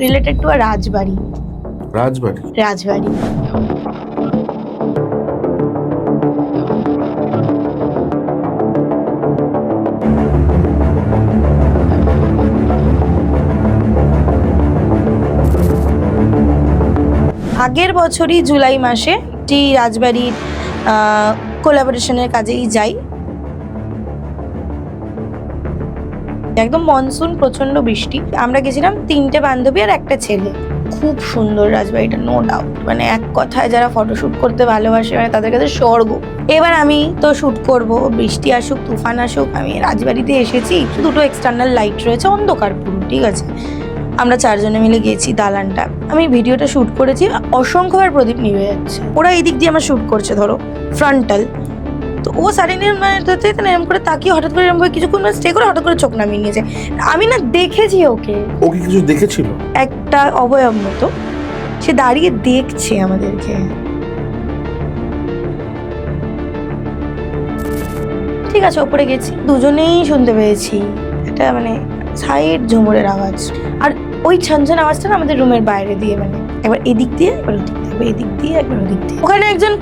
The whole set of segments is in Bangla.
রিলেটেড টু আ রাজবাড়ি। রাজবাড়ি? রাজবাড়ি। আগের বছরই জুলাই মাসে একটি রাজবাড়ির কোলাবোরেশনের কাজেই যাই। একদম মনসুন, প্রচন্ড বৃষ্টি। আমরা গেছিলাম 3টে বান্ধবী আর একটা ছেলে। খুব সুন্দর রাজবাড়িটা, নো ডাউট। মানে এক কথায় যারা ফটোশুট করতে ভালোবাসে মানে তাদের কাছে স্বর্গ। এবার আমি তো শুট করব, বৃষ্টি আসুক তুফান আসুক, আমি রাজবাড়িতে এসেছি। 2টো এক্সটার্নাল লাইট রয়েছে, অন্ধকার পুরো, ঠিক আছে। আমরা 4 জনে মিলে গেছি দালানটা। আমি ভিডিওটা শুট করেছি, অসংখ্যবার প্রদীপ নিভে যাচ্ছে। ওরা এই দিক দিয়ে আমার শুট করছে, ধরো ফ্রন্টাল। তো ও সাডেনলি মানে এরকম করে তাকিয়ে হঠাৎ করে এরকম কিছুক্ষণ স্টে করে হঠাৎ করে চোখ নামিয়ে নিয়েছে। আমি না দেখেছি ওকে। ও কি কিছু দেখেছিল? একটা অবয়ব মতো সে দাঁড়িয়ে দেখছে আমাদেরকে। ঠিক আছে, ওপরে গেছি, দুজনেই শুনতে পেয়েছি একটা মানে সাইড ঝুমুরের আওয়াজ। আর ওই ছানছান আওয়াজটা না আমাদের রুমের বাইরে দিয়ে, মানে একবার এদিক দিয়ে একবার ওদিক দিয়ে, একবার এদিক দিয়ে একবার ওদিক দিয়ে। ওখানে একজন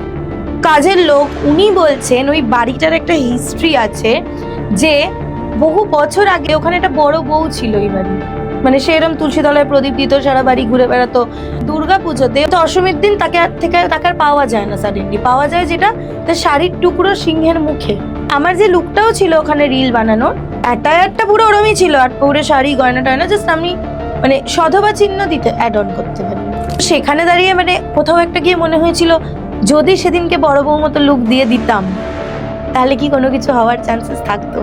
কাজের লোক, উনি বলছেন ওই বাড়িটার একটা হিস্ট্রি আছে, যে বহু বছর আগে ওখানে একটা বড় বউ ছিল এই বাড়ি। মানে সে এরম তুলসী তলায় প্রদীপ দিত, সারা বাড়ি ঘুরে বেড়াতো। দুর্গা পুজোতে তো দশমীর দিন তাকে আর পাওয়া যায় না, সাডেনলি পাওয়া যায় যেটা তার শাড়ির টুকরো সিংহের মুখে। আমার যে লুকটাও ছিল ওখানে রিল বানানোর, অ্যাটায়ারটা পুরো ওরমই ছিল, আর পুরো শাড়ি গয়না টয়না, জাস্ট আমি মানে সধবা চিহ্ন দিতে অ্যাড অন করতে পারি। সেখানে দাঁড়িয়ে মানে কোথাও একটা গিয়ে মনে হয়েছিল যদি সেদিনকে বড় বউ মতো লুক দিয়ে দিতাম তাহলে কি কোনো কিছু হওয়ার চান্সেস থাকতো।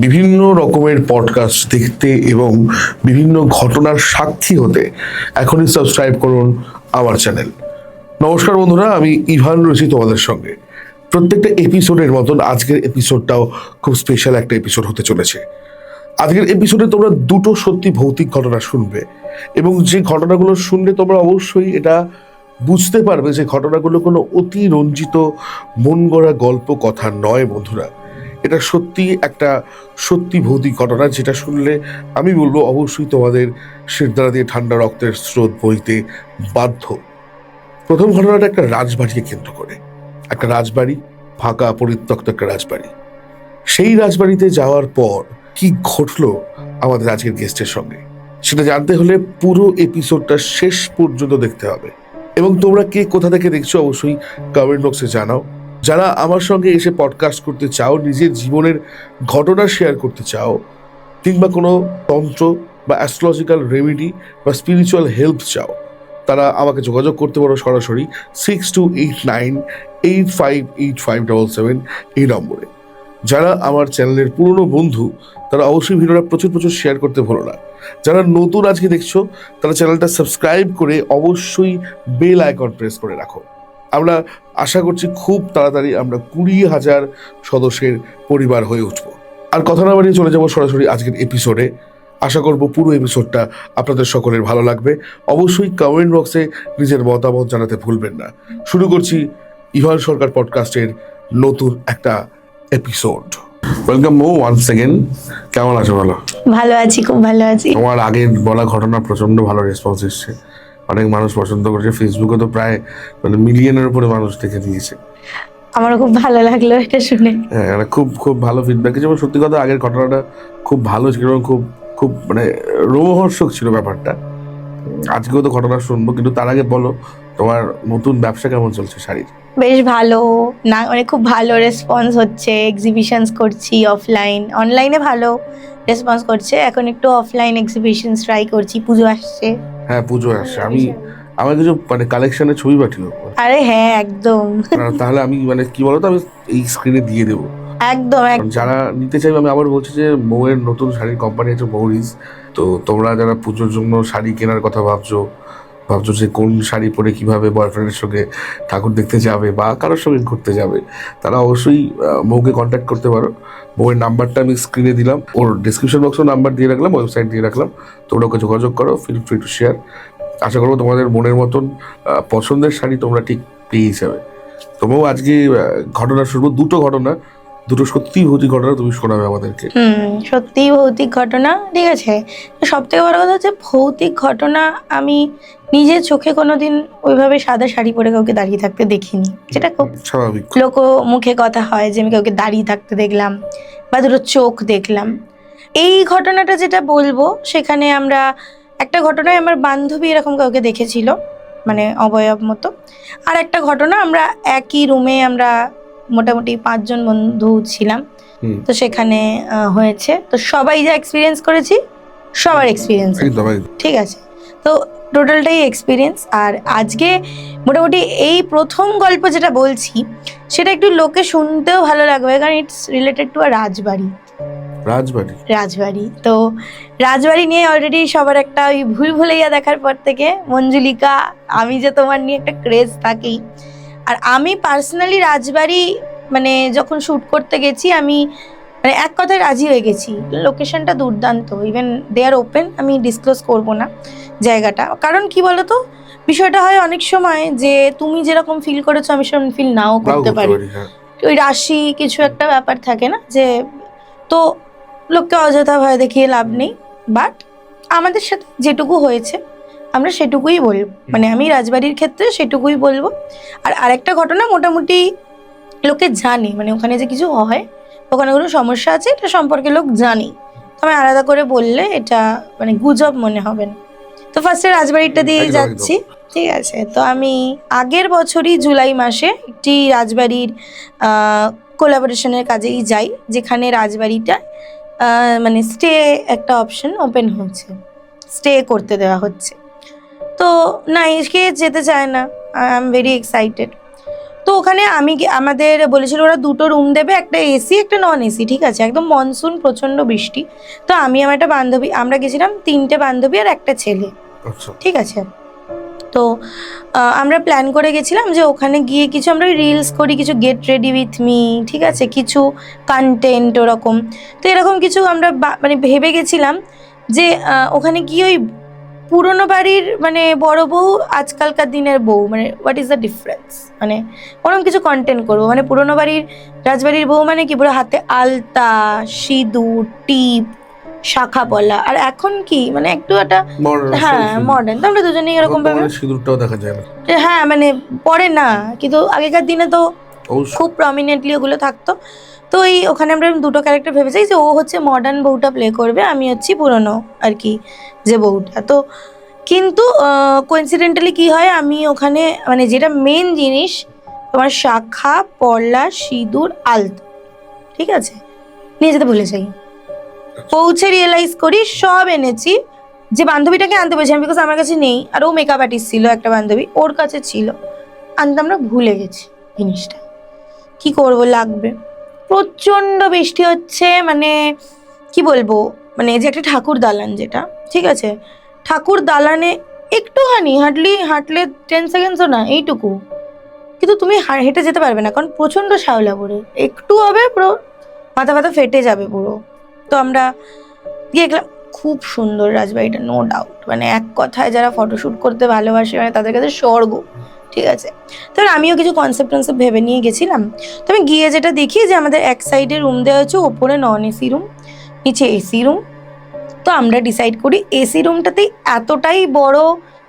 বিভিন্ন রকমের পডকাস্ট দেখতে এবং বিভিন্ন ঘটনার সাক্ষী হতে এখনই সাবস্ক্রাইব করুন আমার চ্যানেল। নমস্কার বন্ধুরা, আমি ইভান রয়েছি তোমাদের সঙ্গে। প্রত্যেকটা এপিসোডের মতন আজকের এপিসোডটাও খুব স্পেশাল একটা এপিসোড হতে চলেছে। আজকের এপিসোডে তোমরা 2টো সত্যি ভৌতিক ঘটনা শুনবে, এবং যে ঘটনাগুলো শুনলে তোমরা অবশ্যই এটা বুঝতে পারবে যে ঘটনাগুলো কোনো অতি রঞ্জিত মন গড়া গল্প কথা নয় বন্ধুরা। এটা সত্যি ভৌতিক ঘটনা, যেটা শুনলে আমি বলবো অবশ্যই তোমাদের শিরদাঁড়া দিয়ে ঠান্ডা রক্তের স্রোত বইতে বাধ্য। প্রথম ঘটনাটা একটা রাজবাড়িকে কেন্দ্র করে। একটা রাজবাড়ি, ফাঁকা পরিত্যক্ত একটা রাজবাড়ি। সেই রাজবাড়িতে যাওয়ার পর কি ঘটলো আমাদের আজকের গেস্টের সঙ্গে, সেটা জানতে হলে পুরো এপিসোডটা শেষ পর্যন্ত দেখতে হবে। এবং তোমরা কে কোথা থেকে দেখছো অবশ্যই কমেন্ট বক্সে জানাও। যারা আমার সঙ্গে এসে পডকাস্ট করতে চাও, নিজের জীবনের ঘটনা শেয়ার করতে চাও, কিংবা কোনো তন্ত্র বা অ্যাস্ট্রোলজিক্যাল রেমেডি বা স্পিরিচুয়াল হেল্প চাও, তারা আমাকে যোগাযোগ করতে পারো সরাসরি 6289858577 এই নম্বরে। যারা আমার চ্যানেলের পুরনো বন্ধু তারা অবশ্যই ভিডিওটা প্রচুর শেয়ার করতে ভুলো না। যারা নতুন আজকে দেখছো তারা চ্যানেলটা সাবস্ক্রাইব করে অবশ্যই বেল আইকন প্রেস করে রাখো। আমরা আশা করছি খুব তাড়াতাড়ি আমরা 20,000 সদস্যের পরিবার হয়ে উঠবো। আর কথা না বাড়িয়ে চলে যাবো সরাসরি আজকের এপিসোডে। আশা করব পুরো এপিসোডটা আপনাদের সকলের ভালো লাগবে। অবশ্যই কমেন্ট বক্সে নিজের মতামত জানাতে ভুলবেন না। শুরু করছি ইভান সরকার পডকাস্টের নতুন একটা এপিসোড। ওয়েলকাম মো ওয়ান্স এগেন। কেমন আছো? ভালো আছি, খুব ভালো আছি। তোমার আগের বলা ঘটনা প্রচন্ড ভালো রেসপন্স এসছে, অনেক মানুষ পছন্দ করেছে। ফেসবুকে তো প্রায় মানে মিলিয়নের উপরে মানুষ দেখে দিয়েছে। আমারও খুব ভালো লাগলো এটা শুনে। হ্যাঁ, মানে খুব ভালো ফিডব্যাক যেমন সত্যি কথা আগের ঘটনাটা খুব ভালো ছিল, খুব মানে রোমহর্ষক ছিল ব্যাপারটা। আজকেও তো ঘটনা শুনবো, কিন্তু তার আগে বলো তোমার নতুন ব্যবসা কেমন চলছে শাড়ির? বেশ ভালো না, মানে খুব ভালো রেসপন্স হচ্ছে। এক্সিবিশনস করছি, অফলাইন অনলাইনে ভালো রেসপন্স করছে। এখন একটু অফলাইন এক্সিবিশনস ট্রাই করছি। পুজো আসছে। হ্যাঁ, পুজো আসছে। আমার কিছু মানে কালেকশনের ছবি পাঠিও। আরে হ্যাঁ, একদম। তাহলে আমি মানে কি বলতো, আমি এই স্ক্রিনে দিয়ে দেবো একদম। যারা নিতে চাইবে। আমি আবার বলছি যে মৌয়ের নতুন শাড়ির কোম্পানি আছে মৌরিজ। তো তোমরা যারা পুজোর জন্য শাড়ি কেনার কথা ভাবছো যে কোন শাড়ি পরে কিভাবে বয়ফ্রেন্ডের সঙ্গে ঠাকুর দেখতে যাবে বা কারোর সঙ্গে ঘুরতে যাবে, তারা অবশ্যই মৌকে কন্ট্যাক্ট করতে পারো। মৌয়ের নাম্বারটা আমি স্ক্রিনে দিলাম, ওর ডিসক্রিপশন বক্সেও নাম্বার দিয়ে রাখলাম, ওয়েবসাইট দিয়ে রাখলাম। তোমরা ওকে যোগাযোগ করো, ফিল ফ্রি টু শেয়ার। আশা করবো তোমাদের মনের মতন পছন্দের শাড়ি তোমরা ঠিক পেয়ে যাবে। তোমরাও আজকে ঘটনা শুনবো, 2টো ঘটনা, দুটো সত্যি ভৌতিক ঘটনা তুমি শোনাবে আমাদেরকে। সত্যি ভৌতিক ঘটনা, ঠিক আছে। সব থেকে বড় কথা হচ্ছে ভৌতিক ঘটনা আমি নিজের চোখে কোনোদিন ওইভাবে সাদা শাড়ি পরে কাউকে দাঁড়িয়ে থাকতে দেখিনি, যেটা খুব স্বাভাবিক। লোক মুখে কথা হয় যে আমি কাউকে দাঁড়িয়ে থাকতে দেখলাম বা দুটো চোখ দেখলাম। এই ঘটনাটা যেটা বলবো, সেখানে আমরা একটা ঘটনায় আমার বান্ধবী এরকম কাউকে দেখেছিল, মানে অবয়ব মতো। আর একটা ঘটনা, আমরা একই রুমে আমরা মোটামুটি 5 জন বন্ধু ছিলাম, তো সেখানে হয়েছে। তো সবাই যা এক্সপিরিয়েন্স করেছি সবার এক্সপিরিয়েন্স, ঠিক আছে। তো টোটালটাই এক্সপিরিয়েন্স। আর আজকে মোটামুটি এই প্রথম গল্প যেটা বলছি সেটা একটু লোকে শুনতেও ভালো লাগবে, কারণ ইটস রিলেটেড টু আ রাজবাড়ি। তো রাজবাড়ি নিয়ে অলরেডি সবার একটা ওই ভুল ভুলাইয়া দেখার পর থেকে মঞ্জুলিকা, আমি যে তোমার নিয়ে একটা ক্রেজ থাকি। আর আমি পার্সোনালি রাজবাড়ি মানে যখন শ্যুট করতে গেছি, আমি মানে এক কথায় রাজি হয়ে গেছি। লোকেশনটা দুর্দান্ত, ইভেন দে আর ওপেন, আমি ডিসক্লোজ করবো না জায়গাটা। কারণ কি বলতো, বিষয়টা হয় অনেক সময় যে তুমি যেরকম ফিল করেছো আমি সেরকম ফিল নাও করতে পারি। ওই রাশি কিছু একটা ব্যাপার থাকে না, যে তো লোককে অযথা ভয় দেখিয়ে লাভ নেই। বাট আমাদের সাথে যেটুকু হয়েছে আমরা সেটুকুই বলবো, মানে আমি রাজবাড়ির ক্ষেত্রে সেটুকুই বলবো। আর আরেকটা ঘটনা মোটামুটি লোকে জানে, মানে ওখানে যে কিছু হয়, ওখানে কোনো সমস্যা আছে এটা সম্পর্কে লোক জানে। আমি আলাদা করে বললে এটা মানে গুজব মনে হবে না। তো ফার্স্টে রাজবাড়িটা দিয়ে যাচ্ছি, ঠিক আছে। তো আমি আগের বছরই জুলাই মাসে একটি রাজবাড়ির কোলাবোরেশনের কাজেই যাই, যেখানে রাজবাড়িটা মানে স্টে একটা অপশন ওপেন হচ্ছে, স্টে করতে দেওয়া হচ্ছে। তো না, এসে যেতে চায় না, আই এম ভেরি এক্সাইটেড। তো ওখানে আমাদের বলেছিল ওরা 2টো রুম দেবে, একটা এসি একটা নন এসি, ঠিক আছে। একদম মনসুন, প্রচণ্ড বৃষ্টি। তো আমি আমার একটা বান্ধবী, আমরা গেছিলাম 3টে বান্ধবী আর একটা ছেলে, ঠিক আছে। তো আমরা প্ল্যান করে গেছিলাম যে ওখানে গিয়ে কিছু আমরা রিলস করি, কিছু গেট রেডি উইথ মি, ঠিক আছে, কিছু কন্টেন্ট ওরকম। তো এরকম কিছু আমরা মানে ভেবে গেছিলাম যে ওখানে গিয়ে ওই পুরোনো বাড়ির মানে বড় বউ, আজকালকার দিনের বউ, মানে হোয়াট ইজ দ্য ডিফারেন্স, মানে ওরকম কিছু কন্টেন্ট করবো। মানে পুরোনো বাড়ির রাজবাড়ির বউ মানে কি, পুরো হাতে আলতা, সিঁদুর, টিপ, শাখা পলা। আর এখন কি মানে একটু একটা হ্যাঁ মডার্ন, তো আমরা দুজনেই এরকম ভাবে সিঁদুরটাও দেখা যায় না, হ্যাঁ মানে পরে না, কিন্তু আগেকার দিনে তো খুব প্রমিনেন্টলি ওগুলো থাকতো। তো এই ওখানে আমরা 2টো ক্যারেক্টার ভেবে চাই, যে ও হচ্ছে মডার্ন বউটা প্লে করবে, আমি হচ্ছি পুরনো আর কি যে বউটা। তো কিন্তু কোইন্সিডেন্টালি কি হয়, আমি ওখানে মানে যেটা মেন জিনিস তোমার শাখা পলা সিঁদুর আলতা, ঠিক আছে, নিয়ে যেতে ভুলে যাই। পৌঁছে রিয়েলাইজ করি সব এনেছি, যে বান্ধবীটাকে আনতে বলেছিলাম, বিকজ আমার কাছে নেই। আর ও মেকআপ আর্টিস্ট ছিল একটা বান্ধবী, ওর কাছে ছিল, আনতে আমরা ভুলে গেছি জিনিসটা। কি করব, লাগবে। প্রচণ্ড বৃষ্টি হচ্ছে, মানে কি বলবো, মানে যে একটা ঠাকুর দালান যেটা, ঠিক আছে, ঠাকুর দালানে একটুখানি হাঁটলে 10 সেকেন্ডসও না, এইটুকু, কিন্তু তুমি হেঁটে যেতে পারবে না, কারণ প্রচণ্ড শ্যাওলা পড়ে, একটু হবে পুরো মাথা ব্যথা ফেটে যাবে পুরো। তো আমরা গিয়ে গেলাম, খুব সুন্দর রাজবাড়িটা, নো ডাউট, মানে এক কথায় যারা ফটোশ্যুট করতে ভালোবাসে মানে তাদের কাছে স্বর্গ, ঠিক আছে। তাহলে আমিও কিছু কনসেপ্ট ভেবে নিয়ে গেছিলাম। তো আমি গিয়ে যেটা দেখি যে আমাদের এক সাইডে রুম দেওয়া হচ্ছে, ওপরে নন এসি রুম, নিচে এসি রুম। তো আমরা ডিসাইড করি এসি রুমটাতেই এতটাই বড়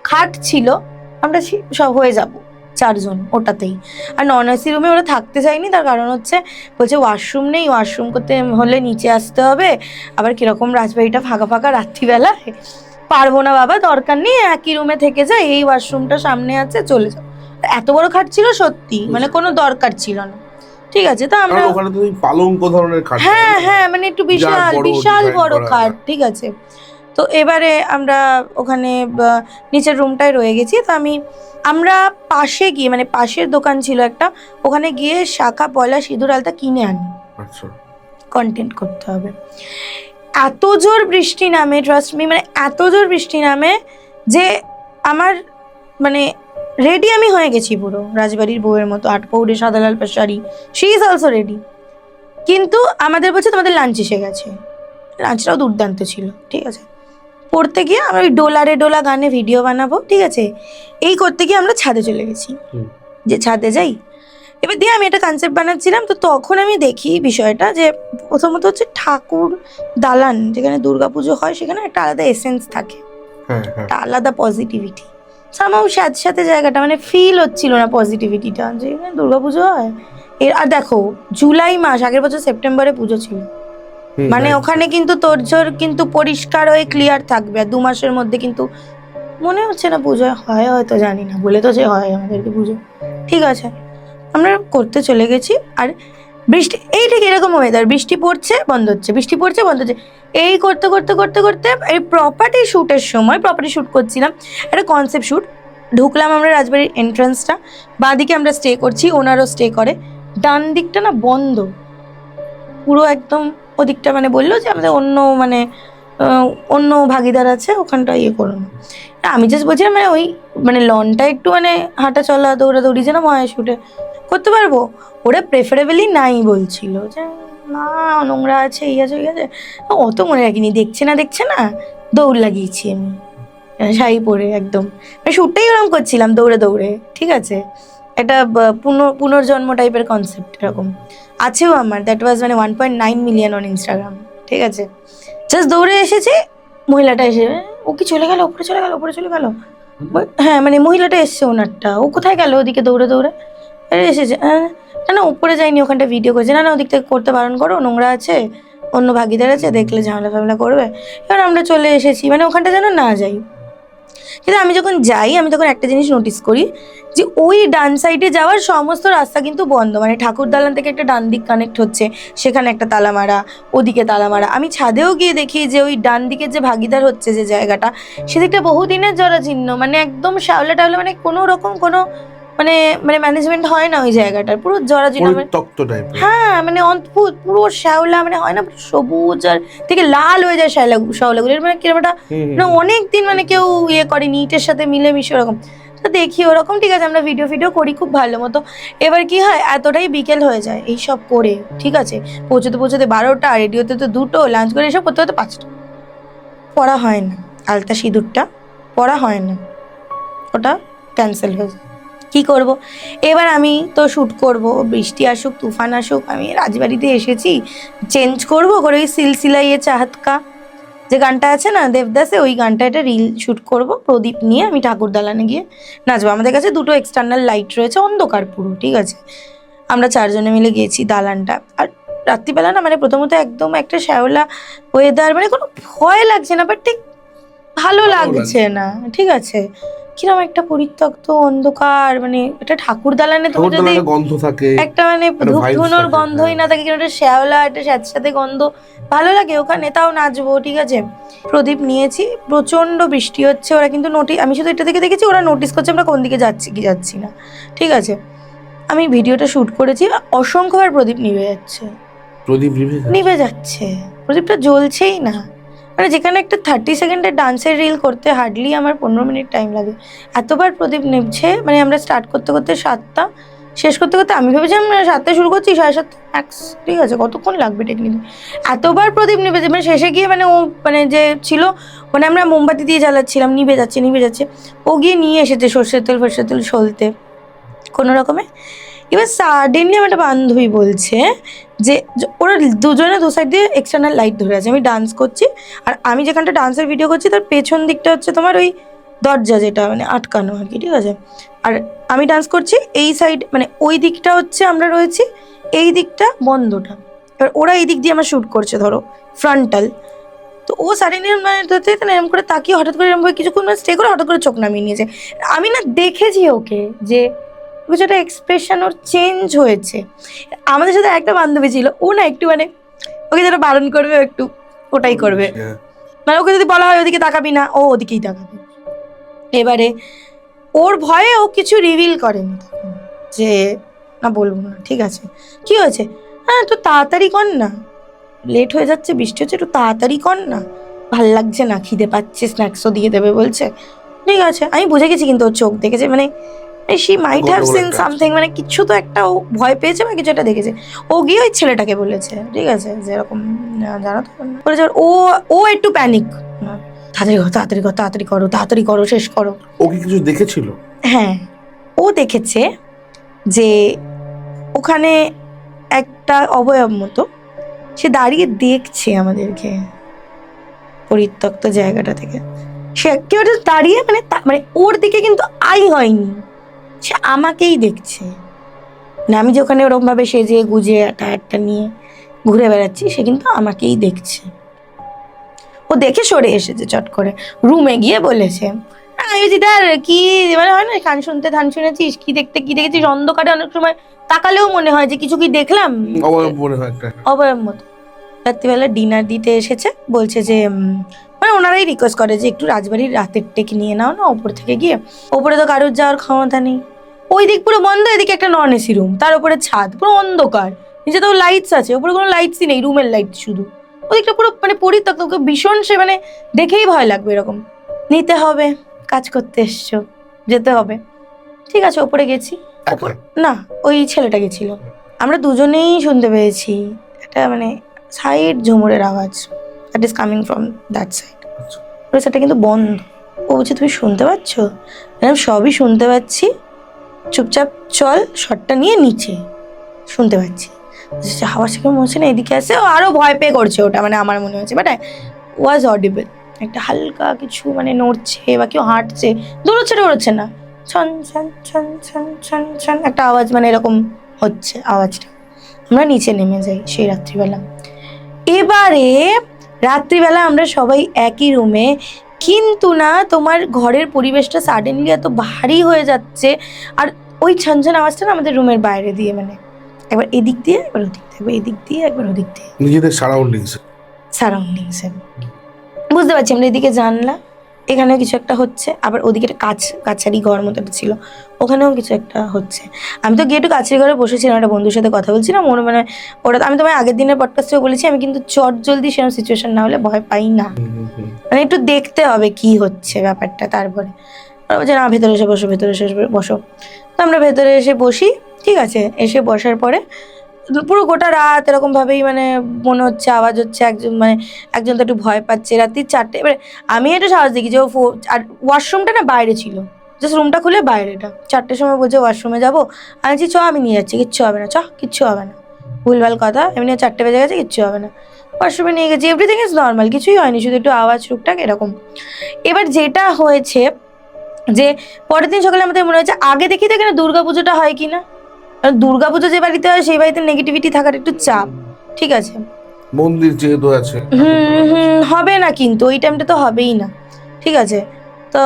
খাট ছিল, আমরা সব হয়ে যাব 4 জন ওটাতেই। আর নন এসি রুমে ওরা থাকতে চায়নি, তার কারণ হচ্ছে বলছে ওয়াশরুম নেই, ওয়াশরুম করতে হলে নিচে আসতে হবে, আবার কীরকম রাজবাড়িটা ফাঁকা ফাঁকা রাত্রিবেলায়, পারবো না বাবা, দরকার নেই, একই রুমে থেকে যায়, এই ওয়াশরুমটা সামনে আছে, চলে যাও। এত বড় খাট ছিল সত্যি, মানে কোনো দরকার ছিল না, ঠিক আছে। তো আমরা ওখানে তুমি পালঙ্ক ধরনের খাট, হ্যাঁ মানে একটু বিশাল বড় খাট, ঠিক আছে। তো এবারে আমরা ওখানে নিচের রুমটায় রয়ে গেছি। তো আমরা পাশে গিয়ে, মানে পাশের দোকান ছিল একটা, ওখানে গিয়ে শাখা পয়লা সিঁদুর আলতা কিনে আনি, কন্টেন্ট করতে হবে। এত জোর বৃষ্টি নামে, ট্রাস্ট মি, মানে এত জোর বৃষ্টি নামে যে আমার মানে রেডি আমি হয়ে গেছি পুরো রাজবাড়ির বউয়ের মতো, 8 পৌড়ে সাদা লাল sari, she is also ready. কিন্তু আমাদের বলছে তোমাদের লাঞ্চ এসে গেছে, লাঞ্চটাও দুর্দান্ত ছিল, ঠিক আছে। পড়তে গিয়ে আমরা ওই ডোলা গানে ভিডিও বানাবো, ঠিক আছে, এই করতে গিয়ে আমরা ছাদে চলে গেছি, যে ছাদে যাই। এবার দিয়ে আমি একটা কনসেপ্ট বানাচ্ছিলাম, তো তখন আমি দেখি বিষয়টা যে প্রথমত হচ্ছে ঠাকুর দালান যেখানে দুর্গাপুজো হয় সেখানে একটা আলাদা এসেন্স থাকে, হ্যাঁ হ্যাঁ একটা আলাদা পজিটিভিটি। সামাও সাথে সাথে জায়গাটা মানে ফিল হচ্ছিল না পজিটিভিটিটা যে এখানে দুর্গাপুজো হয়। আর দেখো জুলাই মাস, আগের বছর সেপ্টেম্বরে পুজো ছিল, মানে ওখানে কিন্তু তোড়জোড় কিন্তু পরিষ্কার হয়ে ক্লিয়ার থাকবে, আর 2 মাসের মধ্যে কিন্তু মনে হচ্ছে না পুজো হয়, হয়তো জানি না, বলে তো যে হয় আমাদেরকে পুজো, ঠিক আছে। আমরা করতে চলে গেছি, আর বৃষ্টি, এই ঠিক এরকম ওয়েদার, বৃষ্টি পড়ছে বন্ধ হচ্ছে, বৃষ্টি পড়ছে বন্ধ হচ্ছে, এই করতে করতে করতে করতে এই প্রপার্টি শ্যুটের সময়, প্রপার্টি শ্যুট করছিলাম, একটা কনসেপ্ট শ্যুট, ঢুকলাম আমরা রাজবাড়ির এন্ট্রান্সটা, বাঁদিকে আমরা স্টে করছি, ওনারও স্টে করে, ডান দিকটা না বন্ধ পুরো একদম, ওদিকটা মানে বললো যে আমাদের অন্য মানে অন্য ভাগিদার আছে, ওখানটা ইয়ে করো না। আমি জাস্ট বলছিলাম মানে ওই মানে লনটা একটু মানে হাঁটা চলা দৌড়াদৌড়ি যেন হয় শুটে করতে পারবো, ওরা প্রেফারেবলি নাই বলছিল যে না নোংরা আছে এই আছে ওই আছে, অত মনে রাখিনি, দেখছে না দৌড় লাগিয়েছি আমি শাড়ি পরে একদম, মানে শ্যুটটাই ওরকম করছিলাম দৌড়ে দৌড়ে, ঠিক আছে, একটা পুনর্জন্ম টাইপের কনসেপ্ট এরকম আছেও আমার, দ্যাট ওয়াজ মানে 1.9 মিলিয়ন অন ইনস্টাগ্রাম, ঠিক আছে। জাস্ট দৌড়ে এসেছি, মহিলাটা এসে ও কি চলে গেল, উপরে চলে গেল, হ্যাঁ মানে মহিলাটা এসছে ওনারটা, ও কোথায় গেল ওদিকে দৌড়ে দৌড়ে এসেছে, না উপরে যায়নি, ওখানটা ভিডিও করছে, না ওদিক থেকে করতে বারণ করো, নোংরা আছে, অন্য ভাগিদার আছে, দেখলে ঝামেলা ফামেলা করবে। এবার আমরা চলে এসেছি, মানে ওখানটা যেন না যাই, কিন্তু আমি যখন যাই আমি তখন একটা জিনিস নোটিস করি যে ওই ডান সাইডে যাওয়ার সমস্ত রাস্তা কিন্তু বন্ধ, মানে ঠাকুর দালান থেকে একটা ডান দিক কানেক্ট হচ্ছে, সেখানে একটা তালা মারা, ওদিকে তালা মারা। আমি ছাদেও গিয়ে দেখি যে ওই ডান দিকে যে ভাগিদার হচ্ছে যে জায়গাটা, সেদিকটা বহুদিনের জরাজীর্ণ, মানে একদম শ্যাওলা টাওলা, মানে কোনো রকম কোনো মানে মানে ম্যানেজমেন্ট হয় না ওই জায়গাটার, পুরো জরাজীর্ণ, হ্যাঁ মানে অদ্ভুত পুরো শ্যাওলা, মানে হয় না সবুজ আর থেকে লাল হয়ে যায় শ্যাওলাগুলো, মানে কিরকম একটা মানে অনেকদিন মানে কেউ ইয়ে করেনি, ইটের সাথে মিলেমিশে ওরকম। তো দেখি ওরকম, ঠিক আছে, আমরা ভিডিও করি খুব ভালো মতো। এবার কি হয়, এতটাই বিকেল হয়ে যায় এইসব করে, ঠিক আছে, পৌঁছতে 12টা, রেডিওতে তো 2টো, লাঞ্চ করে এসব করতে 5টা, পড়া হয় না, আলতা সিঁদুরটা পড়া হয় না, ওটা ক্যান্সেল হয়ে যায়। কী করব, এবার আমি তো শ্যুট করব, বৃষ্টি আসুক তুফান আসুক, আমি রাজবাড়িতে এসেছি, চেঞ্জ করব করে ওই সিলসিলাইয়ে চাহাতকা যে গানটা আছে না দেবদাসে, ওই গানটা একটা রিল শ্যুট করব, প্রদীপ নিয়ে আমি ঠাকুর দালানে গিয়ে নাচবো। আমাদের কাছে 2টো এক্সটার্নাল লাইট রয়েছে, অন্ধকার পুরো, ঠিক আছে। আমরা 4 জনে মিলে গিয়েছি দালানটা, আর রাত্রিবেলা না মানে প্রথমত একদম একটা শ্যাওলা ওয়েদার, মানে কোনো ভয় লাগছে না, বাট ঠিক ভালো লাগছে না, ঠিক আছে, কিরকম একটা পরিত্যক্ত অন্ধকার, মানে একটা ঠাকুর দালানে তুমি যদি গন্ধ থাকে, একটা মানে ধূপ ধুনোর গন্ধই না থাকে, কিন্তু একটা শ্যাওলা একটা সাথে গন্ধ ভালো লাগে ওখানে, তাও নাচবো, ঠিক আছে। প্রদীপ নিয়েছি, প্রচন্ড বৃষ্টি হচ্ছে, ওরা কিন্তু আমি শুধু এটা থেকে দেখেছি ওরা নোটিস করছে আমরা কোন দিকে যাচ্ছি কি যাচ্ছি না, ঠিক আছে। আমি ভিডিওটা শুট করেছি, অসংখ্যবার প্রদীপ নিভে যাচ্ছে, নিভে যাচ্ছে, প্রদীপটা জ্বলছেই না, মানে যেখানে একটা 30 সেকেন্ডের ডান্সের রিল করতে হার্ডলি আমার 15 মিনিট টাইম লাগে, এতবার প্রদীপ নিভছে। মানে আমরা স্টার্ট করতে 7টা, শেষ করতে আমি ভেবেছিলাম 7টায় শুরু করছি, 7:30 ম্যাক্স, ঠিক আছে, কতক্ষণ লাগবে টেকনিকে, এতবার প্রদীপ নিভেছে, মানে শেষে গিয়ে মানে ও মানে যে ছিল, মানে আমরা মোমবাতি দিয়ে জ্বালাচ্ছিলাম, নিভে যাচ্ছে, ও গিয়ে নিয়ে এসেছে সর্ষের তেল সলতে কোনো রকমে। এবার সাডেনলি আমার একটা বান্ধবী বলছে যে ওরা দুজনে 2 সাইড দিয়ে এক্সটার্নাল লাইট ধরে আছে, আমি ডান্স করছি, আর আমি যেখানটা ডান্সের ভিডিও করছি তার পেছন দিকটা হচ্ছে তোমার ওই দরজা যেটা মানে আটকানো আর কি, ঠিক আছে, আর আমি ডান্স করছি এই সাইড, মানে ওই দিকটা হচ্ছে আমরা রয়েছি, এই দিকটা বন্ধটা, এবার ওরা এই দিক দিয়ে আমার শ্যুট করছে ধরো ফ্রন্টাল। তো ও সাডেনলি মানে এরকম করে তাকিয়ে হঠাৎ করে এরকম কিছুক্ষণ স্টে করে হঠাৎ করে চোখ নামিয়ে নিয়েছে, আমি না দেখেছি ওকে যে কিছুটা এক্সপ্রেশন ওর চেঞ্জ হয়েছে। আমাদের সাথে একটা বান্ধবী ছিল, ও না একটু মানে ওকে যেটা বারণ করবে একটু ওটাই করবে, মানে ওকে যদি বলা হয় ওদিকে তাকাবি না, ও ওদিকেই তাকাবে। এবারে ওর ভয়ে ও কিছু রিভিল করেনি তখন, যে না বলবো না, ঠিক আছে, কি হয়েছে, হ্যাঁ একটু তাড়াতাড়ি কর না, লেট হয়ে যাচ্ছে, বৃষ্টি হচ্ছে, একটু তাড়াতাড়ি কর না, ভাল লাগছে না, খিদে পাচ্ছে, স্ন্যাক্সও দিয়ে দেবে বলছে, ঠিক আছে। আমি বুঝে গেছি কিন্তু ওর চোখ দেখেছে, মানে she might have seen something, মানে কিছু তো একটা ও ভয় পেয়েছে বা কিছু একটা দেখেছে। ও গিয়ে ওই ছেলেটাকে বলেছে, ঠিক আছে, যেরকম জানো তো বলেছে, ও একটু প্যানিক, তাড়াতাড়ি করো শেষ করো। ও কি কিছু দেখেছিল? হ্যাঁ ও দেখেছে যে ওখানে একটা অবয়ব মতো সে দাঁড়িয়ে দেখছে আমাদেরকে পরিত্যক্ত জায়গাটা থেকে। সে একেবারে দাঁড়িয়ে মানে ওর দিকে কিন্তু আই হয়নি, সে আমাকেই দেখছে। না আমি যে ওখানে ওরকম ভাবে সেজে গুজে টায়ারটা নিয়ে ঘুরে বেড়াচ্ছি, সে কিন্তু আমাকেই দেখছে। ও দেখে সরে এসেছে, চট করে রুমে গিয়ে বলেছে, দিদার কি মানে হয় না, গান শুনতে ধান শুনেছিস, কি দেখতে কি দেখেছিস, অন্ধকারে অনেক সময় তাকালেও মনে হয় যে কিছু কি দেখলাম, অবয়ব মতো। রাত্রিবেলা ডিনার দিতে এসেছে, বলছে যে মানে ওনারাই রিকোয়েস্ট করে যে একটু রাজবাড়ির রাতের টেক নিয়ে নাও না ওপর থেকে গিয়ে। ওপরে তো কারোর যাওয়ার ক্ষমতা নেই, ওই দিক পুরো বন্ধ, এদিকে একটা নন এসি রুম, তার উপরে ছাদ, পুরো অন্ধকার, নিচে তো লাইটস আছে, ওপরে কোনো লাইটসই নেই, রুমের লাইট শুধু, ওদিকটা পুরো মানে পরিত্যক্ত, ওকে ভীষণ সে মানে দেখেই ভয় লাগবে এরকম। নিতে হবে, কাজ করতে এসছো, যেতে হবে, ঠিক আছে। ওপরে গেছি, না ওই ছেলেটা গেছিল, আমরা দুজনেই শুনতে পেয়েছি একটা মানে সাইড ঝুমুরের আওয়াজ, that is coming from that side. ওই সাইডটা কিন্তু বন্ধ। ও বলছে তুমি শুনতে পাচ্ছ? সবই শুনতে পাচ্ছি, চুপচাপ চল শটটা নিয়ে নিচে, শুনতে পাচ্ছি। হাওয়া থেকে মনে হচ্ছে না এদিকে আসে, ও আরো ভয় পেয়ে করছে ওটা, মানে আমার মনে হচ্ছে, বাট ওয়াজ অডিবল, একটা হালকা কিছু মানে নড়ছে বা কেউ হাঁটছে, দৌড়চ্ছে না, ছন ছন ছন ছন ছন ছন একটা আওয়াজ, মানে এরকম হচ্ছে আওয়াজটা। আমরা নিচে নেমে যাই সেই রাত্রিবেলা। এবারে রাত্রিবেলা আমরা সবাই একই রুমে, কিন্তু না তোমার ঘরের পরিবেশটা সাডেনলি এত ভারী হয়ে যাচ্ছে, আর ওই ছনছন আওয়াজটা না আমাদের রুমের বাইরে দিয়ে, মানে একবার এদিক দিয়ে একবার ওদিক দিয়ে, একবার এদিক দিয়ে একবার ওদিক দিয়ে, নিজেদের সারাউন্ডিংসে বুঝতে পারছি আমরা। এদিকে জানলা, এখানেও কিছু একটা হচ্ছে, আবার ওদিকে একটা কাছারি ঘর মতো একটা ছিল, ওখানেও কিছু একটা হচ্ছে। আমি তো গিয়ে একটু কাছারি ঘরে বসেছিলাম, একটা বন্ধুর সাথে কথা বলছিলাম, ওর মানে ওরা, আমি তোমায় আগের দিনের পডকাস্টেও বলেছি, আমি কিন্তু চট জলদি সেরকম সিচুয়েশন না হলে ভয় পাই না, মানে একটু দেখতে হবে কি হচ্ছে ব্যাপারটা। তারপরে ওরা বলছে না ভেতরে এসে বসো, ভেতরে এসে বসো। তো আমরা ভেতরে এসে বসি, ঠিক আছে। এসে বসার পরে পুরো গোটা রাত এরকম ভাবেই মানে মনে হচ্ছে আওয়াজ হচ্ছে, একজন তো একটু ভয় পাচ্ছে। রাত্রি 4টে, এবারে আমি একটু সাহস দেখি যে আর ওয়াশরুমটা না বাইরে ছিল, জাস্ট রুমটা খুলে বাইরেটা। 4টের সময় বলছে ওয়াশরুমে যাবো, আমি বলছি চ আমি নিয়ে যাচ্ছি, কিচ্ছু হবে না, কিচ্ছু হবে না, ভুলভাল কথা, এমনি 4টে বেজে গেছে, কিচ্ছু হবে না। ওয়াশরুমে নিয়ে গেছি, এভরিথিং ইজ নর্মাল, কিছুই হয়নি, শুধু একটু আওয়াজ টুকটাক এরকম। এবার যেটা হয়েছে যে পরের দিন সকালে আমাদের মনে হয়েছে আগে দেখি তো এখানে দুর্গাপুজোটা হয় কিনা, দুর্গাপুজো যে বাড়িতে হয় সেই বাড়িতে নেগেটিভিটি থাকার একটু চাপ, ঠিক আছে, মন্দির যেহেতু আছে হবে না, কিন্তু ওই টাইমটা তো হবেই না, ঠিক আছে। তো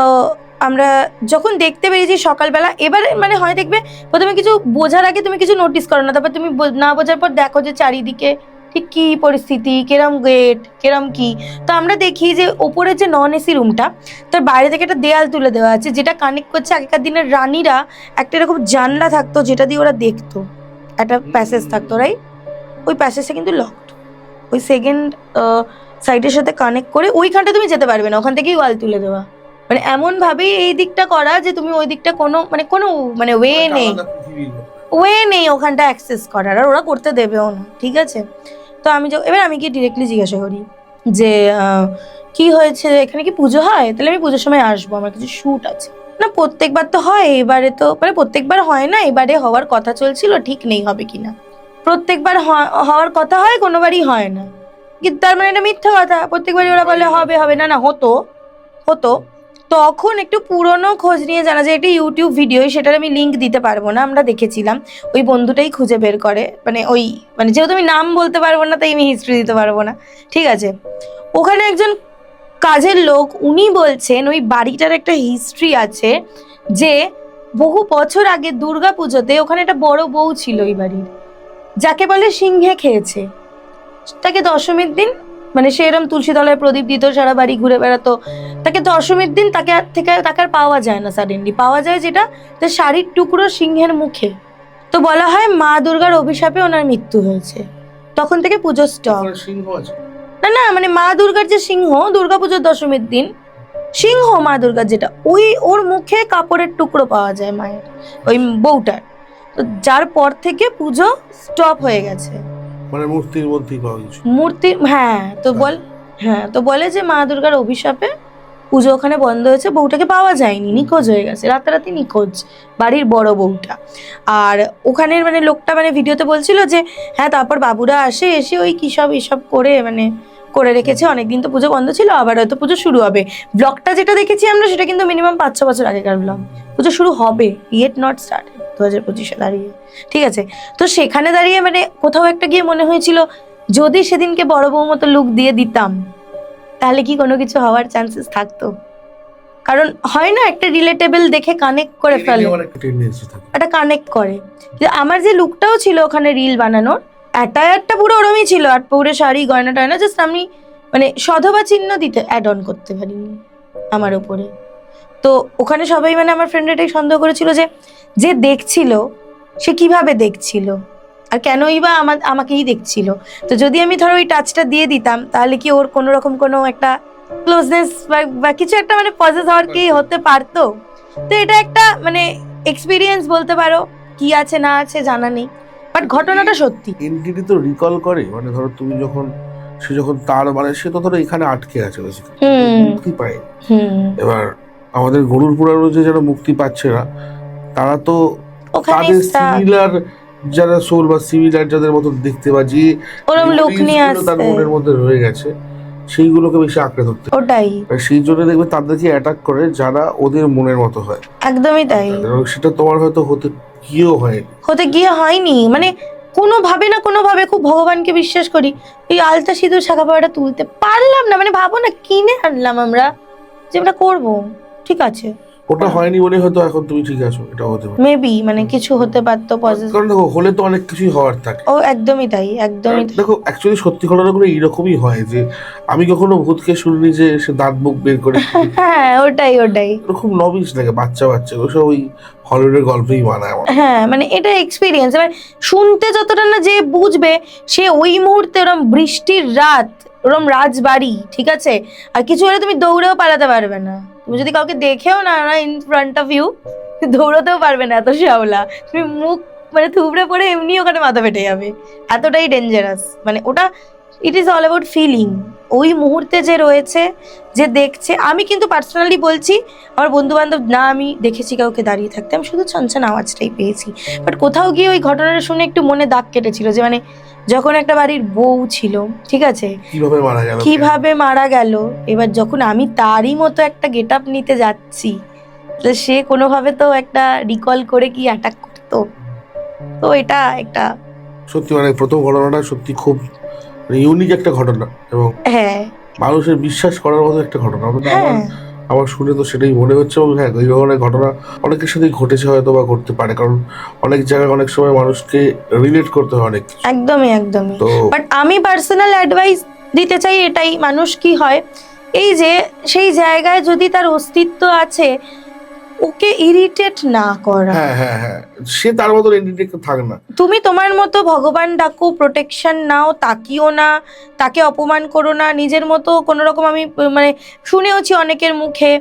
আমরা যখন দেখতে পেরেছি সকালবেলা, এবার মানে হয় দেখবে প্রথমে কিছু বোঝার আগে তুমি কিছু নোটিস করো না, তারপর তুমি না বোঝার পর দেখো যে চারিদিকে ঠিক কি পরিস্থিতি, কেরম গেট, কেরম কি। তো আমরা দেখি যে ওপরে যে নন এসি রুমটা, তার বাইরে থেকে একটা দেয়াল তুলে দেওয়া আছে, যেটা কানেক্ট করছে আগেকার দিনের রানীরা একটা এরকম জানলা থাকতো যেটা দিয়ে ওরা দেখতো, একটা প্যাসেজ থাকতো, রাইট? ওই প্যাসেজটা কিন্তু লকড, ওই সেকেন্ড সাইডের সাথে কানেক্ট করে ওইখানটা তুমি যেতে পারবে না, ওখান থেকেই ওয়াল তুলে দেওয়া, মানে এমন ভাবেই এই দিকটা করা যে তুমি ওই দিকটা কোনো ওয়ে নেই ওখানটা অ্যাক্সেস করার, আর ওরা করতে দেবেও না, ঠিক আছে। তো এবার আমি গিয়ে ডিরেক্টলি জিজ্ঞাসা করি যে কি হয়েছে, এখানে কি পুজো হয়? তাহলে আমি পুজোর সময় আসবো, আমার কিছু শ্যুট আছে। না প্রত্যেকবার তো হয়, এবারে তো মানে প্রত্যেকবার হয় না, এবারে হওয়ার কথা চলছিল, ঠিক নেই হবে কিনা। প্রত্যেকবার হওয়ার কথা হয়, কোনোবারই হয় না, কিন্তু তার মানে এটা মিথ্যা কথা, প্রত্যেকবারই ওরা বলে হবে না হতো। তখন একটু পুরনো খোঁজ নিয়ে জানা যায় একটা ইউটিউব ভিডিও, সেটার আমি লিঙ্ক দিতে পারবো না, আমরা দেখেছিলাম, ওই বন্ধুটাই খুঁজে বের করে, মানে যেহেতু আমি নাম বলতে পারবো না তাই আমি হিস্ট্রি দিতে পারবো না, ঠিক আছে। ওখানে একজন কাজের লোক, উনি বলছেন ওই বাড়িটার একটা হিস্ট্রি আছে, যে বহু বছর আগে দুর্গা পুজোতে ওখানে একটা বড় বউ ছিল ওই বাড়ির, যাকে বলে সিংহে খেয়েছে। তাকে দশমীর দিন, মানে সে এরম তুলসী তলায় প্রদীপ দিত, সারা বাড়ি ঘুরে বেড়াতো, তাকে দশমীর দিন তাকে আর পাওয়া যায় না, সাডেনলি পাওয়া যায় যেটা তার শাড়ির টুকরো সিংহের মুখে। তো বলা হয় মা দুর্গার অভিশাপে ওনার মৃত্যু হয়েছে, তখন থেকে পুজো স্টপ। না মানে মা দুর্গার যে সিংহ, দুর্গাপুজোর দশমীর দিন সিংহ মা দুর্গার যেটা, ওর মুখে কাপড়ের টুকরো পাওয়া যায় মায়ের, ওই বউটার। তো যার পর থেকে পুজো স্টপ হয়ে গেছে, মানে মূর্তির মধ্যেই পাওয়া গেছে মূর্তি, হ্যাঁ তো বলে যে মা দুর্গার অভিশাপে পুজো ওখানে বন্ধ হয়েছে, বউটাকে পাওয়া যায়নি, নিখোঁজ হয়ে গেছে, রাতারাতি নিখোঁজ, বাড়ির বড় বউটা। আর ওখানের মানে লোকটা মানে ভিডিওতে বলছিল যে হ্যাঁ তারপর বাবুরা এসে ওই কী সব এসব করে মানে করে রেখেছে, অনেকদিন তো পুজো বন্ধ ছিল, আবার হয়তো পুজো শুরু হবে। ব্লগটা যেটা দেখেছি আমরা সেটা কিন্তু মিনিমাম 5-6 বছর আগেকার ব্লগ। পুজো শুরু হবে, ইয়েট নট স্টার্টেড 2025-এ দাঁড়িয়ে, ঠিক আছে? তো সেখানে দাঁড়িয়ে মানে কোথাও একটা গিয়ে মনে হয়েছিল যদি সেদিনকে বড় বউ মতো লুক দিয়ে দিতাম তাহলে কি কোনো কিছু হওয়ার চান্সেস থাকতো? কারণ হয় না একটা রিলেটেবল দেখে কানেক্ট করে ফেলে, একটা কানেক্ট করে। যে আমার যে লুকটাও ছিল ওখানে রিল বানানোর, অ্যাটায়ারটা পুরো ওরমই ছিল, আর পরে শাড়ি গয়না টয়না, জাস্ট আমি মানে সধবা চিহ্ন দিতে অ্যাড অন করতে পারিনি আমার উপরে। তো ওখানে সবাই মানে আমার ফ্রেন্ড এটাই সন্দেহ করেছিল যে যে দেখছিল সে কিভাবে দেখছিল আর কেনই বা আমাকেই দেখছিল। তো যদি আমি ধরো ওই টাচটা দিয়ে দিতাম তাহলে কি ওর কোনো রকম কোনো একটা ক্লোজনেস বা কিছু একটা মানে পজেস হওয়ার কি হতে পারতো। তো এটা একটা মানে এক্সপিরিয়েন্স বলতে পারো, কি আছে না আছে জানা নেই, বাট ঘটনাটা সত্যি। এনটিটি তো রিকল করে, মানে ধরো তুমি যখন সে যখন তার মানে সে তো ধরো এখানে আটকে আছে মুক্তি পায়। এবার আমাদের গরুর পুরানো যে যারা মুক্তি পাচ্ছে না তারা তো তাদের সিমিলার যারা সোল বা সিমিলার যাদের মতো দেখতে বা যে ওরকম লুক নিয়ে আসছে তার মনের মধ্যে রয়ে গেছে সেইগুলোকে বেশি আঁকড়ে ধরতে, ওটাই সেই জন্য দেখবে তাদেরকে অ্যাটাক করে যারা ওদের মনের মতো হয়। একদমই তাই। সেটা তোমার হয়তো হতে গিয়ে হয়নি, মানে কোনোভাবে খুব ভগবানকে বিশ্বাস করি, এই আলতা সিঁদুর শাখা পড়াটা তুলতে পারলাম না। মানে ভাবো না, কিনে আনলাম আমরা যে আমরা করবো, ঠিক আছে ওটা হয়নি বলে হয়তো এখন তুমি ঠিক আছো, এটা হতে পারে মেবি, মানে কিছু হতে পারতো পজিটিভ। কারণ দেখো হলে তো অনেক কিছুই হওয়ার থাকে। ও একদমই তাই, একদমই তাই। দেখো অ্যাকচুয়ালি সত্যি ঘটনাগুলো এইরকমই হয় যে আমি কখনো ভূতকে শুনিনি যে সে দাঁত মুখ বের করে হ্যাঁ ওটাই খুব নবিস লাগে, বাচ্চা ওসব ওই হলিউডের গল্পেই বানায় আমার। হ্যাঁ মানে এটা এক্সপিরিয়েন্স, এবার শুনতে যতটা না যে বুঝবে, সে ওই মুহূর্তে ওরম বৃষ্টির রাত, ওরম রাজবাড়ি, ঠিক আছে, আর কিছু হলে তুমি দৌড়েও পালাতে পারবে না। তুমি যদি কাউকে দেখেও না ইন ফ্রন্ট অফ ইউ, দৌড়াতেও পারবে না, এত শ্যাওলা। তুমি মুখ মানে থুবড়ে পড়ে এমনি ওখানে মাথা ফেটে যাবে, এতটাই ডেঞ্জারাস। মানে ওটা it is all about feeling. ওই মুহূর্তে যে রয়েছে, যে দেখছে, আমি কিন্তু পার্সোনালি বলছি আমার বন্ধু বান্ধব না আমি দেখেছি কাউকে দাঁড়িয়ে থাকতে, আমি শুধু ছনছন আওয়াজটাই পেয়েছি। বাট কোথাও গিয়ে ওই ঘটনাটা শুনে একটু মনে দাগ কেটেছিল যে মানে যখন একটা বাড়ির বউ ছিল, ঠিক আছে, কিভাবে মারা গেল, এবার যখন আমি তারই মতো একটা গেট আপ নিতে যাচ্ছি, তো সে কোনোভাবে তো একটা রিকল করে কি অ্যাটাক করতো। তো এটা একটা সত্যি মানে প্রথম ঘটনাটা সত্যি খুব ইউনিক একটা ঘটনা এবং হ্যাঁ মানুষের বিশ্বাস করার মতো একটা ঘটনা। আমার শুনে তো সেটাই মনে হচ্ছে। এবং হ্যাঁ, এই ধরনের ঘটনা অনেকের সাথেই ঘটেছে হয়তো বা ঘটতে পারে, কারণ অনেক জায়গায় অনেক সময় মানুষকে রিলেট করতে হয় অনেক কিছু। একদমই তো বাট আমি পার্সোনাল অ্যাডভাইস দিতে চাই এটাই, মানুষ কি হয় এই যে সেই জায়গায় যদি তার অস্তিত্ব আছে ওকে ইরিটেট না করা। হ্যাঁ সে তার মতো ইরিটেট থাক না, তুমি তোমার মতো ভগবান ডাকো, প্রোটেকশন নাও, তাকিও না, তাকে অপমান করো না, নিজের মতো কোনো রকম। আমি মানে শুনেওছি অনেকের মুখে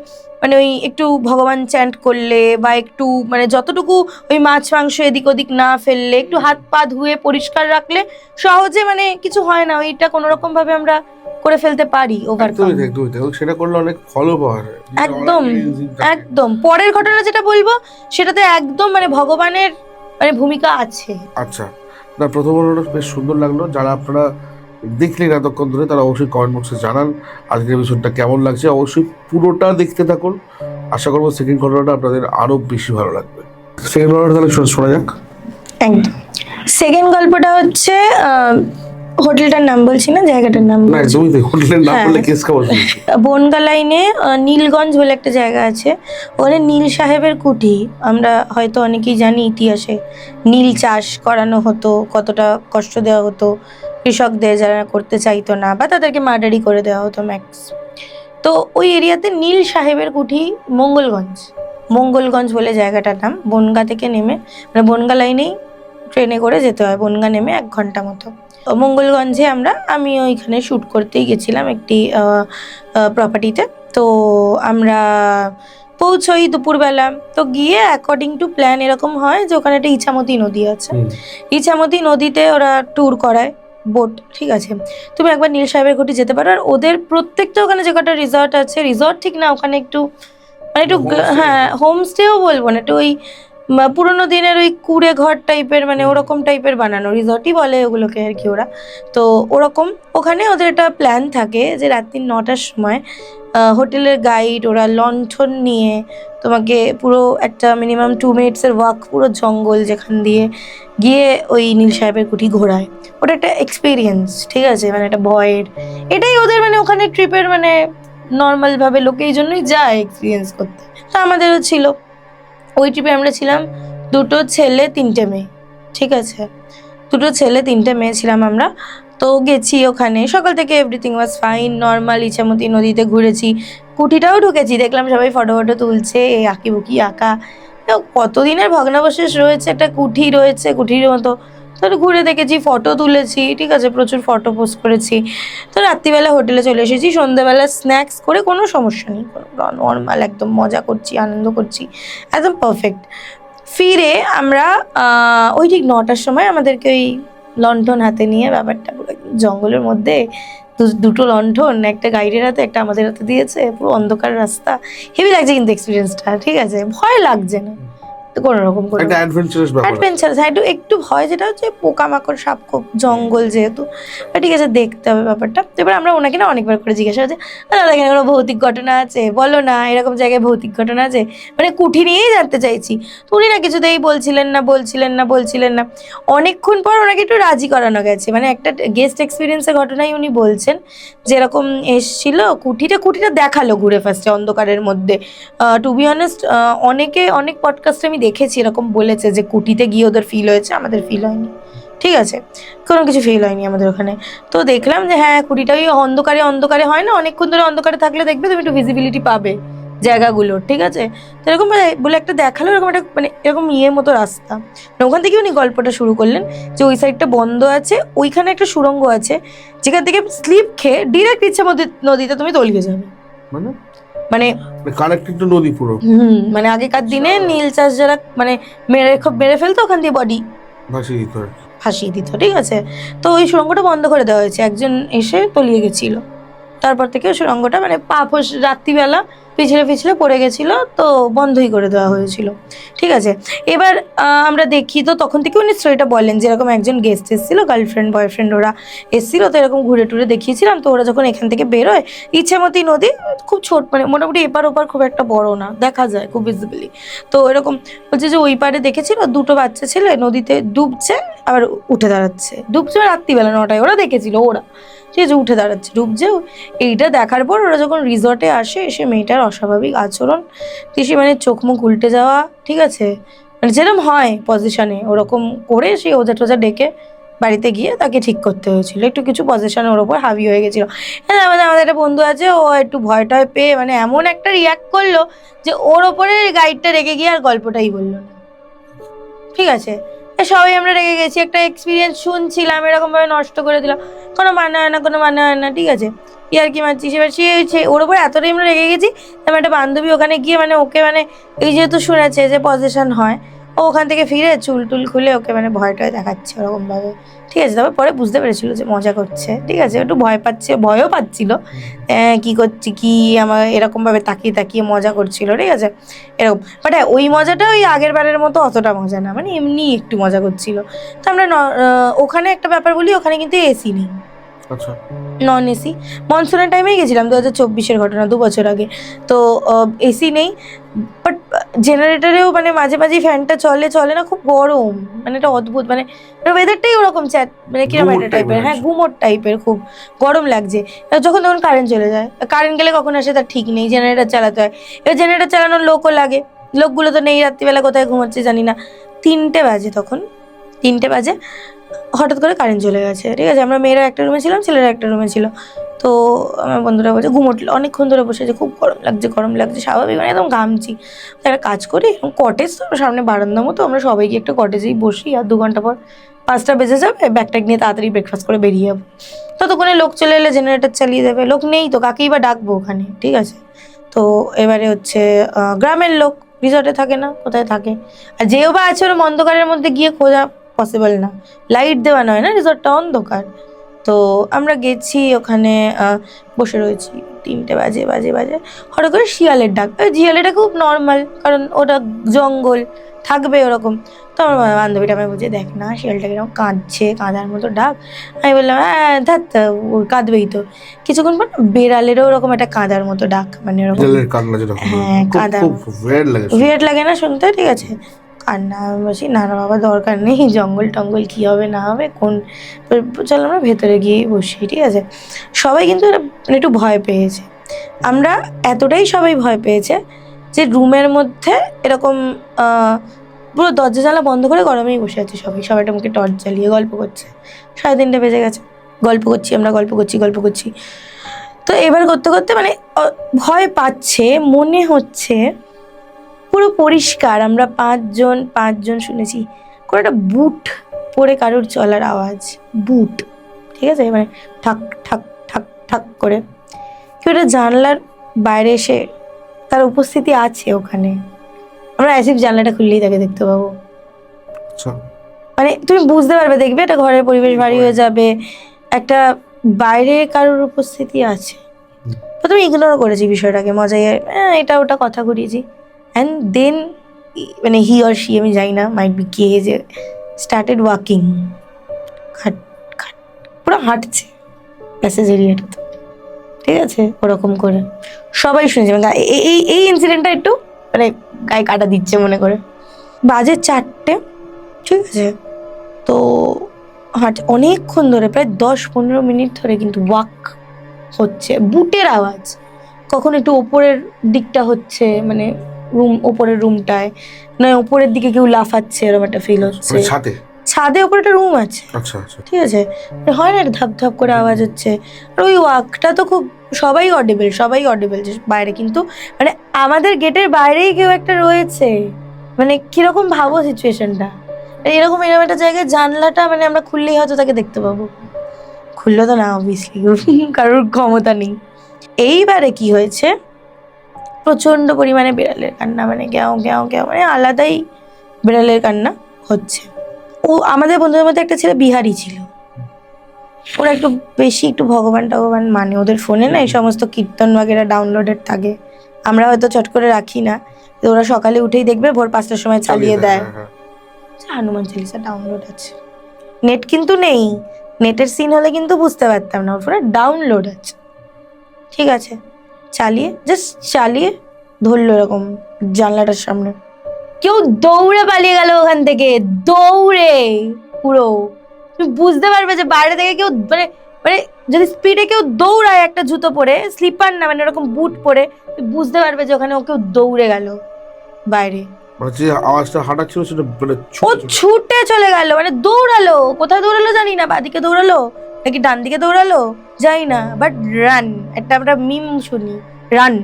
মানে ওই একটু ভগবান চ্যান্ট করলে বা একটু মানে যতটুকু ওই মাছ মাংস এদিক ওদিক না ফেললে, একটু হাত পা ধুয়ে পরিষ্কার রাখলে সহজে মানে কিছু হয় না, ওইটা কোনো রকম ভাবে আমরা করে ফেলতে পারি ওভারকাম। সেটা করলে অনেক ফলো পাওয়া যায়। একদম পরের ঘটনা যেটা বলবো সেটাতে একদম মানে ভগবানের মানে ভূমিকা আছে। আচ্ছা না, প্রথম ঘটনাটা বেশ সুন্দর লাগলো। যারা আপনারা দেখলেন এতক্ষণ ধরে তারা অবশ্যই কমেন্ট বক্সে জানান আজকের এপিসোডটা কেমন লাগছে। অবশ্যই পুরোটা দেখতে থাকুন, আশা করবো সেকেন্ড ঘটনাটা আপনাদের আরো বেশি ভালো লাগবে। সেকেন্ড ঘটনাটা তাহলে শোনা যাক। একদম সেকেন্ড গল্পটা হচ্ছে হোটেলটার নাম বলছি না, জায়গাটার নাম না, একদমই হোটেলের নাম বললে কেস খবর। বনগা লাইনে নীলগঞ্জ বলে একটা জায়গা আছে, ওখানে নীল সাহেবের কুঠি। আমরা হয়তো অনেকেই জানি ইতিহাসে নীল চাষ করানো হতো, কতটা কষ্ট দেওয়া হতো কৃষকদের যারা করতে চাইতো না, বা তাদেরকে মার্ডারি করে দেওয়া হতো ম্যাক্স। তো ওই এরিয়াতে নীল সাহেবের কুঠি মঙ্গলগঞ্জ বলে জায়গাটার নাম। বনগা থেকে নেমে মানে বনগা লাইনেই ট্রেনে করে যেতে হয়, বনগা নেমে 1 ঘন্টা মতো। মঙ্গলগঞ্জে আমি ওইখানে শ্যুট করতেই গেছিলাম একটি প্রপার্টিতে। তো আমরা পৌঁছই দুপুরবেলা। তো গিয়ে অ্যাকর্ডিং টু প্ল্যান এরকম হয় যে ওখানে একটা ইছামতি নদী আছে, ইছামতি নদীতে ওরা ট্যুর করায়। বোট, ঠিক আছে? তুমি একবার নীল সাহেবের ঘাটে যেতে পারো। আর ওদের প্রত্যেকটা ওখানে যে কটা রিসর্ট আছে, রিসর্ট ঠিক না, ওখানে একটু মানে একটু হ্যাঁ হোমস্টেও বলবো না, একটু ওই পুরোনো দিনের ওই কুড়ে ঘর টাইপের, মানে ওরকম টাইপের বানানো, রিসর্টই বলে ওগুলোকে আর কি ওরা। তো ওরকম ওখানে ওদের একটা প্ল্যান থাকে যে রাত্রি 9টার সময় হোটেলের গাইড ওরা লণ্ঠন নিয়ে তোমাকে পুরো একটা মিনিমাম 2 মিনিটসের ওয়াক, পুরো জঙ্গল যেখান দিয়ে গিয়ে ওই নীল সাহেবের কুঠি ঘোরায়। ওটা একটা এক্সপিরিয়েন্স, ঠিক আছে? মানে একটা ভয়ের, এটাই ওদের মানে ওখানে ট্রিপের মানে নর্মালভাবে লোকে এই জন্যই যায় এক্সপিরিয়েন্স করতে। তো আমাদেরও ছিল, ওই ট্রিপে আমরা ছিলাম 2 ছেলে 3 মেয়ে, ঠিক আছে? 2 ছেলে 3 মেয়ে ছিলাম আমরা। তো গেছি ওখানে, সকাল থেকে everything was fine, normal. Ichamati নদীতে ঘুরেছি, কুঠিটাও ঢুকেছি, দেখলাম সবাই ফটো ফটো তুলছে, এই আঁকি বুকি আঁকা। কতদিনের ভগ্নাবশেষ রয়েছে, একটা কুঠি রয়েছে কুঠির মতো। তো ঘুরে দেখেছি, ফটো তুলেছি, ঠিক আছে? প্রচুর ফটো পোস্ট করেছি। তো রাত্রিবেলা হোটেলে চলে এসেছি, সন্ধ্যেবেলা স্ন্যাক্স করে, কোনো সমস্যা নেই, নর্মাল একদম মজা করছি, আনন্দ করছি, একদম পারফেক্ট। ফিরে আমরা ওই ঠিক 9টার সময় আমাদেরকে ওই লণ্ঠন হাতে নিয়ে, ব্যাপারটা পুরো একদম জঙ্গলের মধ্যে, দুটো লণ্ঠন, একটা গাইডের হাতে, একটা আমাদের হাতে দিয়েছে, পুরো অন্ধকার রাস্তা। হেভি লাগছে কিন্তু এক্সপিরিয়েন্সটা, ঠিক আছে? ভয় লাগছে না তো কোনো রকম, কোনো একটা অ্যাডভেঞ্চারাস ব্যাপার। অ্যাডভেঞ্চারাস, হ্যাঁ, একটু একটু ভয় যেটা হচ্ছে পোকামাকড় সাপ খুব, জঙ্গল যেহেতু। ঠিক আছে, দেখতে হবে ব্যাপারটা। এবার আমরা ওনাকে না অনেকবার করে জিজ্ঞাসা করছি, দাদা এখানে কোনো ভৌতিক ঘটনা আছে, বলো না, এরকম জায়গায় ভৌতিক ঘটনা আছে, মানে কুঠি নিয়েই জানতে চাইছি। তো উনি না কিছুতেই বলছিলেন না। অনেকক্ষণ পর ওনাকে একটু রাজি করানো গেছে, মানে একটা গেস্ট এক্সপিরিয়েন্সের ঘটনাই উনি বলছেন, যেরকম এসছিল কুঠিটা দেখালো ঘুরে ফার্স্টে অন্ধকারের মধ্যে। টু বি অনেস্ট, অনেক পডকাস্টে আমি দেখেছি এরকম বলেছে যে কুটিতে গিয়ে ওদের ফিল হয়েছে, আমাদের ফিল হয়নি, ঠিক আছে? কোনো কিছু ফিল হয়নি আমাদের ওখানে। তো দেখলাম যে হ্যাঁ, কুটিটা ওই অন্ধকারে হয় না, অনেকক্ষণ ধরে অন্ধকারে থাকলে দেখবে তুমি একটু ভিজিবিলিটি পাবে জায়গাগুলোর, ঠিক আছে? তো এরকম বলে একটা দেখালো, এরকম একটা মানে এরকম মতো রাস্তা, মানে ওখান থেকে উনি গল্পটা শুরু করলেন যে ওই সাইডটা বন্ধ আছে, ওইখানে একটা সুড়ঙ্গ আছে যেখান থেকে স্লিপ খেয়ে ডিরেক্ট ইচ্ছামতি নদীতে তুমি তলিয়ে যাবে। মানে কানেক্টেড টু নদী পুরো। মানে আগেকার দিনে নীল চাষ যারা মানে মেরে ফেলতো, ওখান দিয়ে বডি ভাসিয়ে দিত, ঠিক আছে? তো ওই সুড়ঙ্গটা বন্ধ করে দেওয়া হয়েছে, একজন এসে তলিয়ে গেছিল, তারপর থেকে সুড়ঙ্গটা মানে রাত্রিবেলা পিছলে পড়ে গেছিল, তো বন্ধই করে দেওয়া হয়েছিল, ঠিক আছে? এবার আমরা দেখি, তো তখন থেকে উনি স্টোরিটা বলেন যে এরকম একজন গেস্ট এসেছিল, গার্লফ্রেন্ড বয়ফ্রেন্ড ওরা এসেছিল, তো এরকম ঘুরে টুরে দেখিয়েছিলাম। তো ওরা যখন এখান থেকে বেরোয়, ইচ্ছামতি নদী খুব ছোট, মানে মোটামুটি এপার ওপার খুব একটা বড় না, দেখা যায় খুব ভিজিবলি। তো এরকম বলছে যে ওই পারে দেখেছিল 2 বাচ্চা ছেলে নদীতে ডুবছে, আবার উঠে দাঁড়াচ্ছে, ডুবছে রাত্রিবেলা 9টায়, ওরা দেখেছিল, ওরা ঠিক আছে, উঠে দাঁড়াচ্ছে, ডুবছে। এইটা দেখার পর ওরা যখন রিসর্টে আসে, এসে মেয়েটার অস্বাভাবিক আচরণ, সে মানে চোখ মুখ উল্টে যাওয়া, ঠিক আছে, মানে যেরকম হয় পজিশনে, ওরকম করে সে ওজা টোজা ডেকে বাড়িতে গিয়ে তাকে ঠিক করতে হয়েছিল, একটু কিছু পজিশনে ওর ওপর হাবি হয়ে গেছিলো। হ্যাঁ, আমাদের একটা বন্ধু আছে, ও একটু ভয় টয় পেয়ে মানে এমন একটা রিয়াক্ট করলো যে ওর ওপরে গাইডটা রেখে গিয়ে আর গল্পটাই বললো না, ঠিক আছে? সবাই আমরা রেগে গেছি, একটা এক্সপিরিয়েন্স শুনছিলাম, এরকমভাবে নষ্ট করে দিলাম, কোনো মানে হয় না, ঠিক আছে? আর কি মানছিস? এবার সে ওর ওপর এতটাই আমরা রেগে গেছি, আমার একটা বান্ধবী ওখানে গিয়ে মানে ওকে মানে এই যেহেতু শুনেছে যে পজিশন হয়, ও ওখান থেকে ফিরে চুল টুল খুলে ওকে মানে ভয়টায় দেখাচ্ছে ওরকমভাবে, ঠিক আছে? তারপর পরে বুঝতে পেরেছিল যে মজা করছে, ঠিক আছে? একটু ভয়ও পাচ্ছিল, কি করছি কি, আমার এরকমভাবে তাকিয়ে মজা করছিল, ঠিক আছে? এরকম, বাট হ্যাঁ, ওই মজাটা ওই আগের বারের মতো অতটা মজা না, মানে এমনি একটু মজা করছিল। তো আমরা ওখানে একটা ব্যাপার বলি, ওখানে কিন্তু এসি নেই, নন এসি। মনসুনের টাইমেই গেছিলাম, 2024-এর ঘটনা, 2 বছর আগে। তো এসি নেই, বাট জেনারেটারেও মানে মাঝে মাঝে ফ্যানটা চলে না, খুব গরম, মানে এটা অদ্ভুত, মানে ওয়েদারটাই ওরকম মানে কিরকম একটা টাইপের, হ্যাঁ গুমোট টাইপের, খুব গরম লাগছে। যখন তখন কারেন্ট চলে যায়, কারেন্ট গেলে কখন আসে তার ঠিক নেই, জেনারেটার চালাতে হয়। এবার জেনারেটার চালানোর লোকও লাগে, লোকগুলো তো নেই, রাত্রিবেলা কোথায় ঘুমাচ্ছে জানি না। 3টে বাজে, তখন 3টে বাজে, হঠাৎ করে কারেন্ট চলে গেছে, ঠিক আছে? আমরা মেয়েরা একটা রুমে ছিলাম, ছেলেরা একটা রুমে ছিল। তো আমার বন্ধুরা বলছে ঘুমোটলো, অনেকক্ষণ ধরে বসে আছে, খুব গরম লাগছে, স্বাভাবিক, মানে একদম ঘামছি। একটা কাজ করি, কটেজ তো সামনে বারান্দা মতো, আমরা সবাই গিয়ে একটা কটেজেই বসি, আর 2 ঘন্টা পর 5টা বেজে যাবে, ব্যাগট্যাগ নিয়ে তাড়াতাড়ি ব্রেকফাস্ট করে বেরিয়ে যাবো। ততক্ষণে লোক চলে এলে জেনারেটর চালিয়ে দেবে, লোক নেই তো কাকেই বা ডাকবো ওখানে, ঠিক আছে? তো এবারে হচ্ছে গ্রামের লোক রিসর্টে থাকে না, কোথায় থাকে? আর যেও বা আছে, ওরম অন্ধকারের মধ্যে গিয়ে খোঁজা পসিবল না, লাইট দেওয়া নয় না, রিসর্টটা অন্ধকার, তো আমরা গেছি ওখানে, বসে রয়েছি, 3টে বাজে হঠাৎ করে শিয়ালের ডাক। শিয়ালেটা খুব নর্মাল, কারণ ওটা জঙ্গল, থাকবে ওরকম। তো আমার বান্ধবীটা আমায় বলছে, দেখ না শিয়ালটা কিরকম কাঁদছে, কাঁদার মতো ডাক। আমি বললাম হ্যাঁ ধ্যাত, ও কাঁদবেই তো। কিছুক্ষণ পর বেড়ালেরও ওরকম একটা কাঁদার মতো ডাক, মানে ওরকম বিড়ালের কান্না যেটা হ্যাঁ কাঁদার খুব weird লাগে শুনতে। উইয়ার্ড লাগে না শুনতে? ঠিক আছে, কান্না। আমি বলছি না না বাবা, দরকার নেই, জঙ্গল টঙ্গল কী হবে না হবে, চল আমরা ভেতরে গিয়েই বসি। ঠিক আছে, সবাই কিন্তু মানে একটু ভয় পেয়েছে। আমরা এতটাই সবাই ভয় পেয়েছে যে রুমের মধ্যে এরকম পুরো দরজা জানলা বন্ধ করে গরমেই বসে আছে সবাইটা মুখে টর্চ জ্বালিয়ে গল্প করছে। 3:30 বেজে গেছে, গল্প করছি। তো এবার করতে করতে মানে ভয় পাচ্ছে, মনে হচ্ছে পুরো পরিষ্কার আমরা পাঁচজন শুনেছি কোনো একটা বুট পরে কারোর চলার আওয়াজ, বুট। ঠিক আছে, মানে ঠাক ঠাক ঠাক ঠাক করে কেউ একটা জানলার বাইরে এসে তার উপস্থিতি আছে ওখানে। আমরা অ্যাসিফ জানলাটা খুললেই তাকে দেখতে পাবো। আচ্ছা, মানে তুমি বুঝতে পারবে, দেখবে একটা ঘরের পরিবেশ ভারী হয়ে যাবে, একটা বাইরে কারোর উপস্থিতি আছে। প্রথমে ইগনোর করেছি বিষয়টাকে, মজায় এটা ওটা কথা ঘুরিয়েছি। অ্যান্ড দেন মানে হি অর শি, আমি জানি না, মাইট বি কে, যে স্টার্টেড ওয়াকিং, পুরো হাঁটছে প্যাসেজ এরিয়াটাতে। ঠিক আছে, ওরকম করে সবাই শুনেছে। মানে এই ইনসিডেন্টটা একটু মানে গায়ে কাটা দিচ্ছে মনে করে। বাজে 4টে, ঠিক আছে, তো অনেকক্ষণ ধরে, প্রায় 10-15 মিনিট ধরে কিন্তু ওয়াক হচ্ছে, বুটের আওয়াজ। কখন একটু ওপরের দিকটা হচ্ছে, মানে ওপরের রুমটায়, নয় ওপরের দিকে কেউ লাফাচ্ছে, এরকম একটা ফিল হচ্ছে। ছাদে ওপরে একটা রুম আছে, ঠিক আছে, হয় না ধাপ ধাপ করে আওয়াজ হচ্ছে। আর ওই ওয়াকটা তো খুব সবাই অডিবল যে বাইরে, কিন্তু মানে আমাদের গেটের বাইরেই কেউ একটা রয়েছে। মানে কিরকম ভাবো সিচুয়েশনটা। এরকম একটা জায়গায় জানলাটা মানে আমরা খুললেই হয়তো তাকে দেখতে পাবো, খুললো তো না অবভিয়াসলি, কারোর ক্ষমতা নেই। এইবারে কি হয়েছে, প্রচন্ড পরিমাণে বিড়ালের কান্না, মানে গ্যাও গ্যাও গ্যাও, মানে আলাদাই বিড়ালের কান্না হচ্ছে। ও আমাদের বন্ধুদের মধ্যে একটা ছেলে বিহারি ছিল, ওরা একটু বেশি একটু ভগবান টগবান মানে, ওদের ফোনে না এই সমস্ত কীর্তন বাগেরা ডাউনলোডেড থাকে, আমরা হয়তো চট করে রাখি না। তো ওরা সকালে উঠেই দেখবে ভোর 5টার সময় চালিয়ে দেয়। হনুমান চালিসা ডাউনলোড আছে, নেট কিন্তু নেই, নেটের সিন হলে কিন্তু বুঝতে পারতাম না, ওর ফোনে ডাউনলোড আছে। ঠিক আছে, চালিয়ে ধরলো এরকম জানলাটার সামনে, কেউ দৌড়ে পালিয়ে গেল ওখান থেকে, দৌড়ে পুরো। তুমি বুঝতে পারবে যে বাইরে থেকে কেউ মানে মানে যদি স্পিডে কেউ দৌড়ায় একটা জুতো পরে, স্লিপার না মানে এরকম বুট পরে, তুমি বুঝতে পারবে যে ওখানে ও কেউ দৌড়ে গেল বাইরে। যে আওয়াজটা হাঁটাচ্ছিল সেটা মানে ও ছুটে চলে গেল, মানে দৌড়ালো, কোথায় দৌড়ালো জানি না, বাদিকে দৌড়ালো নাকি ডান দিকে দৌড়ালো জানি না, বাট রান, আমরা মিম শুনি রান।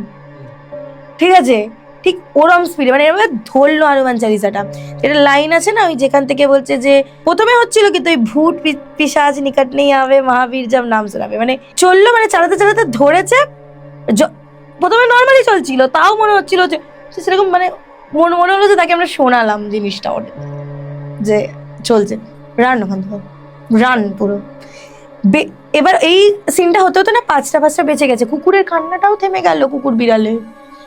ঠিক আছে, ঠিক ওরম স্পিডে, মানে এভাবে ধরলো হনুমান চালিসাটা। এটা লাইন আছে না, ওই যেখান থেকে বলছে যে প্রথমে হচ্ছিল কিন্তু ওই ভূত পিশাচ নিকট নেই আবে মহাবীর জব নাম শোনাবে, মানে চললো, মানে চালাতে চালাতে ধরেছে। প্রথমে নর্মালি চলছিল, তাও মনে হচ্ছিল যে সেরকম, মানে মনে হলো যে তাকে আমরা শোনালাম জিনিসটা ওটা যে চলছে, রান ওখান থেকে রান পুরো। এবার এই সিনটা হতে হতে না 5টা বেঁচে গেছে, কুকুরের কান্নাটাও থেমে গেল, কুকুর বিড়ালে,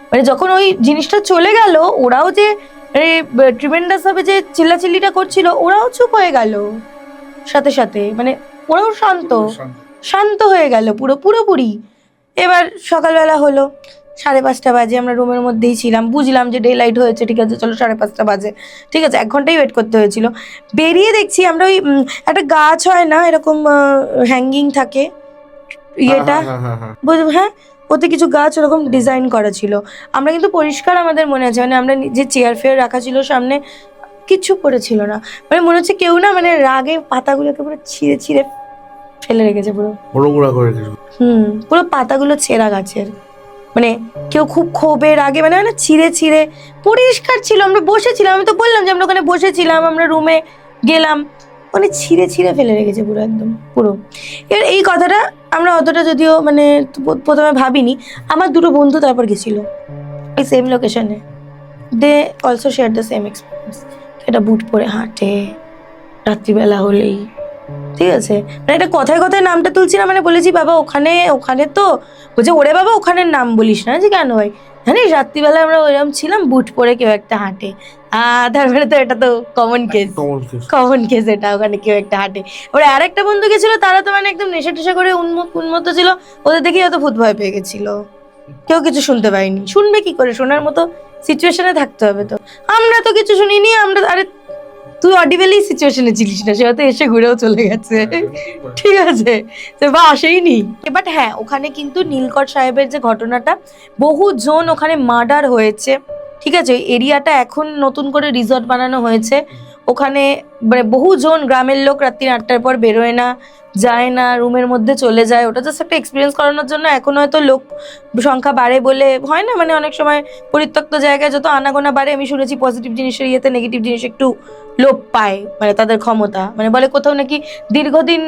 মানে যখন ওই জিনিসটা চলে গেল, ওরাও যে ট্রিমেন্ডাস ভাবে যে চিল্লাচিল্লিটা করছিল, ওরাও চুপ হয়ে গেল সাথে সাথে, মানে ওরাও শান্ত হয়ে গেল পুরোপুরি। এবার সকালবেলা হলো, 5:30 বাজে, আমরা রুমের মধ্যেই ছিলাম, বুঝলাম যে ডে লাইট হয়েছে, ঠিক আছে চলো 5:30 বাজে, ঠিক আছে 1 ঘন্টাই ওয়েট করতে হয়েছিল। বেরিয়ে দেখছি আমরা ওই একটা গাছ হয় না এরকম হ্যাঙ্গিং থাকে ইয়েটা, বুঝবো হ্যাঁ, ওতে কিছু গাছ ওরকম ডিজাইন করা ছিল। আমরা কিন্তু পরিষ্কার আমাদের মনে আছে, মানে আমরা যে চেয়ার ফেয়ার রাখা ছিল সামনে, কিচ্ছু পড়েছিল না, মানে মনে হচ্ছে কেউ না মানে রাগে পাতাগুলোকে পুরো ছিঁড়ে ফেলে রেখেছে, পুরো পুরো পাতাগুলো ছেঁড়া গাছের, মানে কেউ খুব ক্ষোভের আগে মানে না ছিঁড়ে পরিষ্কার ছিল। আমরা বসেছিলাম, আমি তো বললাম যে আমরা ওখানে বসেছিলাম, আমরা রুমে গেলাম, মানে ছিঁড়ে ফেলে রেখেছে পুরো একদম পুরো। এবার এই কথাটা আমরা অতটা যদিও মানে প্রথমে ভাবিনি, আমার 2 বন্ধু তারপর গেছিল এই সেম লোকেশনে, they also share the same experience. এটা বুট পরে হাঁটে রাত্রিবেলা হলেই, ঠিক আছে, মানে এটা কথায় কথায় নামটা তুলছি না, মানে বলেছি বাবা ওখানে ওখানে তো বলছে ওরে বাবা ওখানের নাম বলিস না, যে কেন ভাই জানিস রাত্রিবেলা আমরা ওইরকম ছিলাম, বুট পরে কেউ একটা হাঁটে, তারপরে তো এটা তো কমন কেস, কমন কেস এটা, ওখানে কেউ একটা হাঁটে। ওরা আরেকটা বন্ধু গেছিল, তারা তো মানে একদম নেশা টেশা করে উন্মত্ত ছিল, ওদের দেখেই হয়তো ভূত ভয় পেয়ে গেছিল, কেউ কিছু শুনতে পায়নি, শুনবে কি করে, শোনার মতো সিচুয়েশনে থাকতে হবে। তো আমরা তো কিছু শুনিনি, আমরা আরে তুই অডিবেলি সিচুয়েশনে ছিলিস না, সে হয়তো এসে ঘুরেও চলে গেছে, ঠিক আছে, তো বা আসেইনি। বাট হ্যাঁ, ওখানে কিন্তু নীলকর সাহেবের যে ঘটনাটা, বহু জন ওখানে মার্ডার হয়েছে, ঠিক আছে, এরিয়াটা এখন নতুন করে রিসর্ট বানানো হয়েছে, ওখানে মানে বহু জন গ্রামের লোক রাত্রি 8টার পর বেরোয় না, যায় না, রুমের মধ্যে চলে যায়, ওটা জাস্ট একটা এক্সপিরিয়েন্স করানোর জন্য। এখন হয়তো লোক সংখ্যা বাড়ে বলে হয় না, মানে অনেক সময় পরিত্যক্ত জায়গায় যত আনাগোনা বাড়ে, আমি শুনেছি পজিটিভ জিনিসের ইয়েতে নেগেটিভ জিনিস একটু লোপ পায়, মানে তাদের ক্ষমতা, মানে বলে কোথাও নাকি দীর্ঘদিন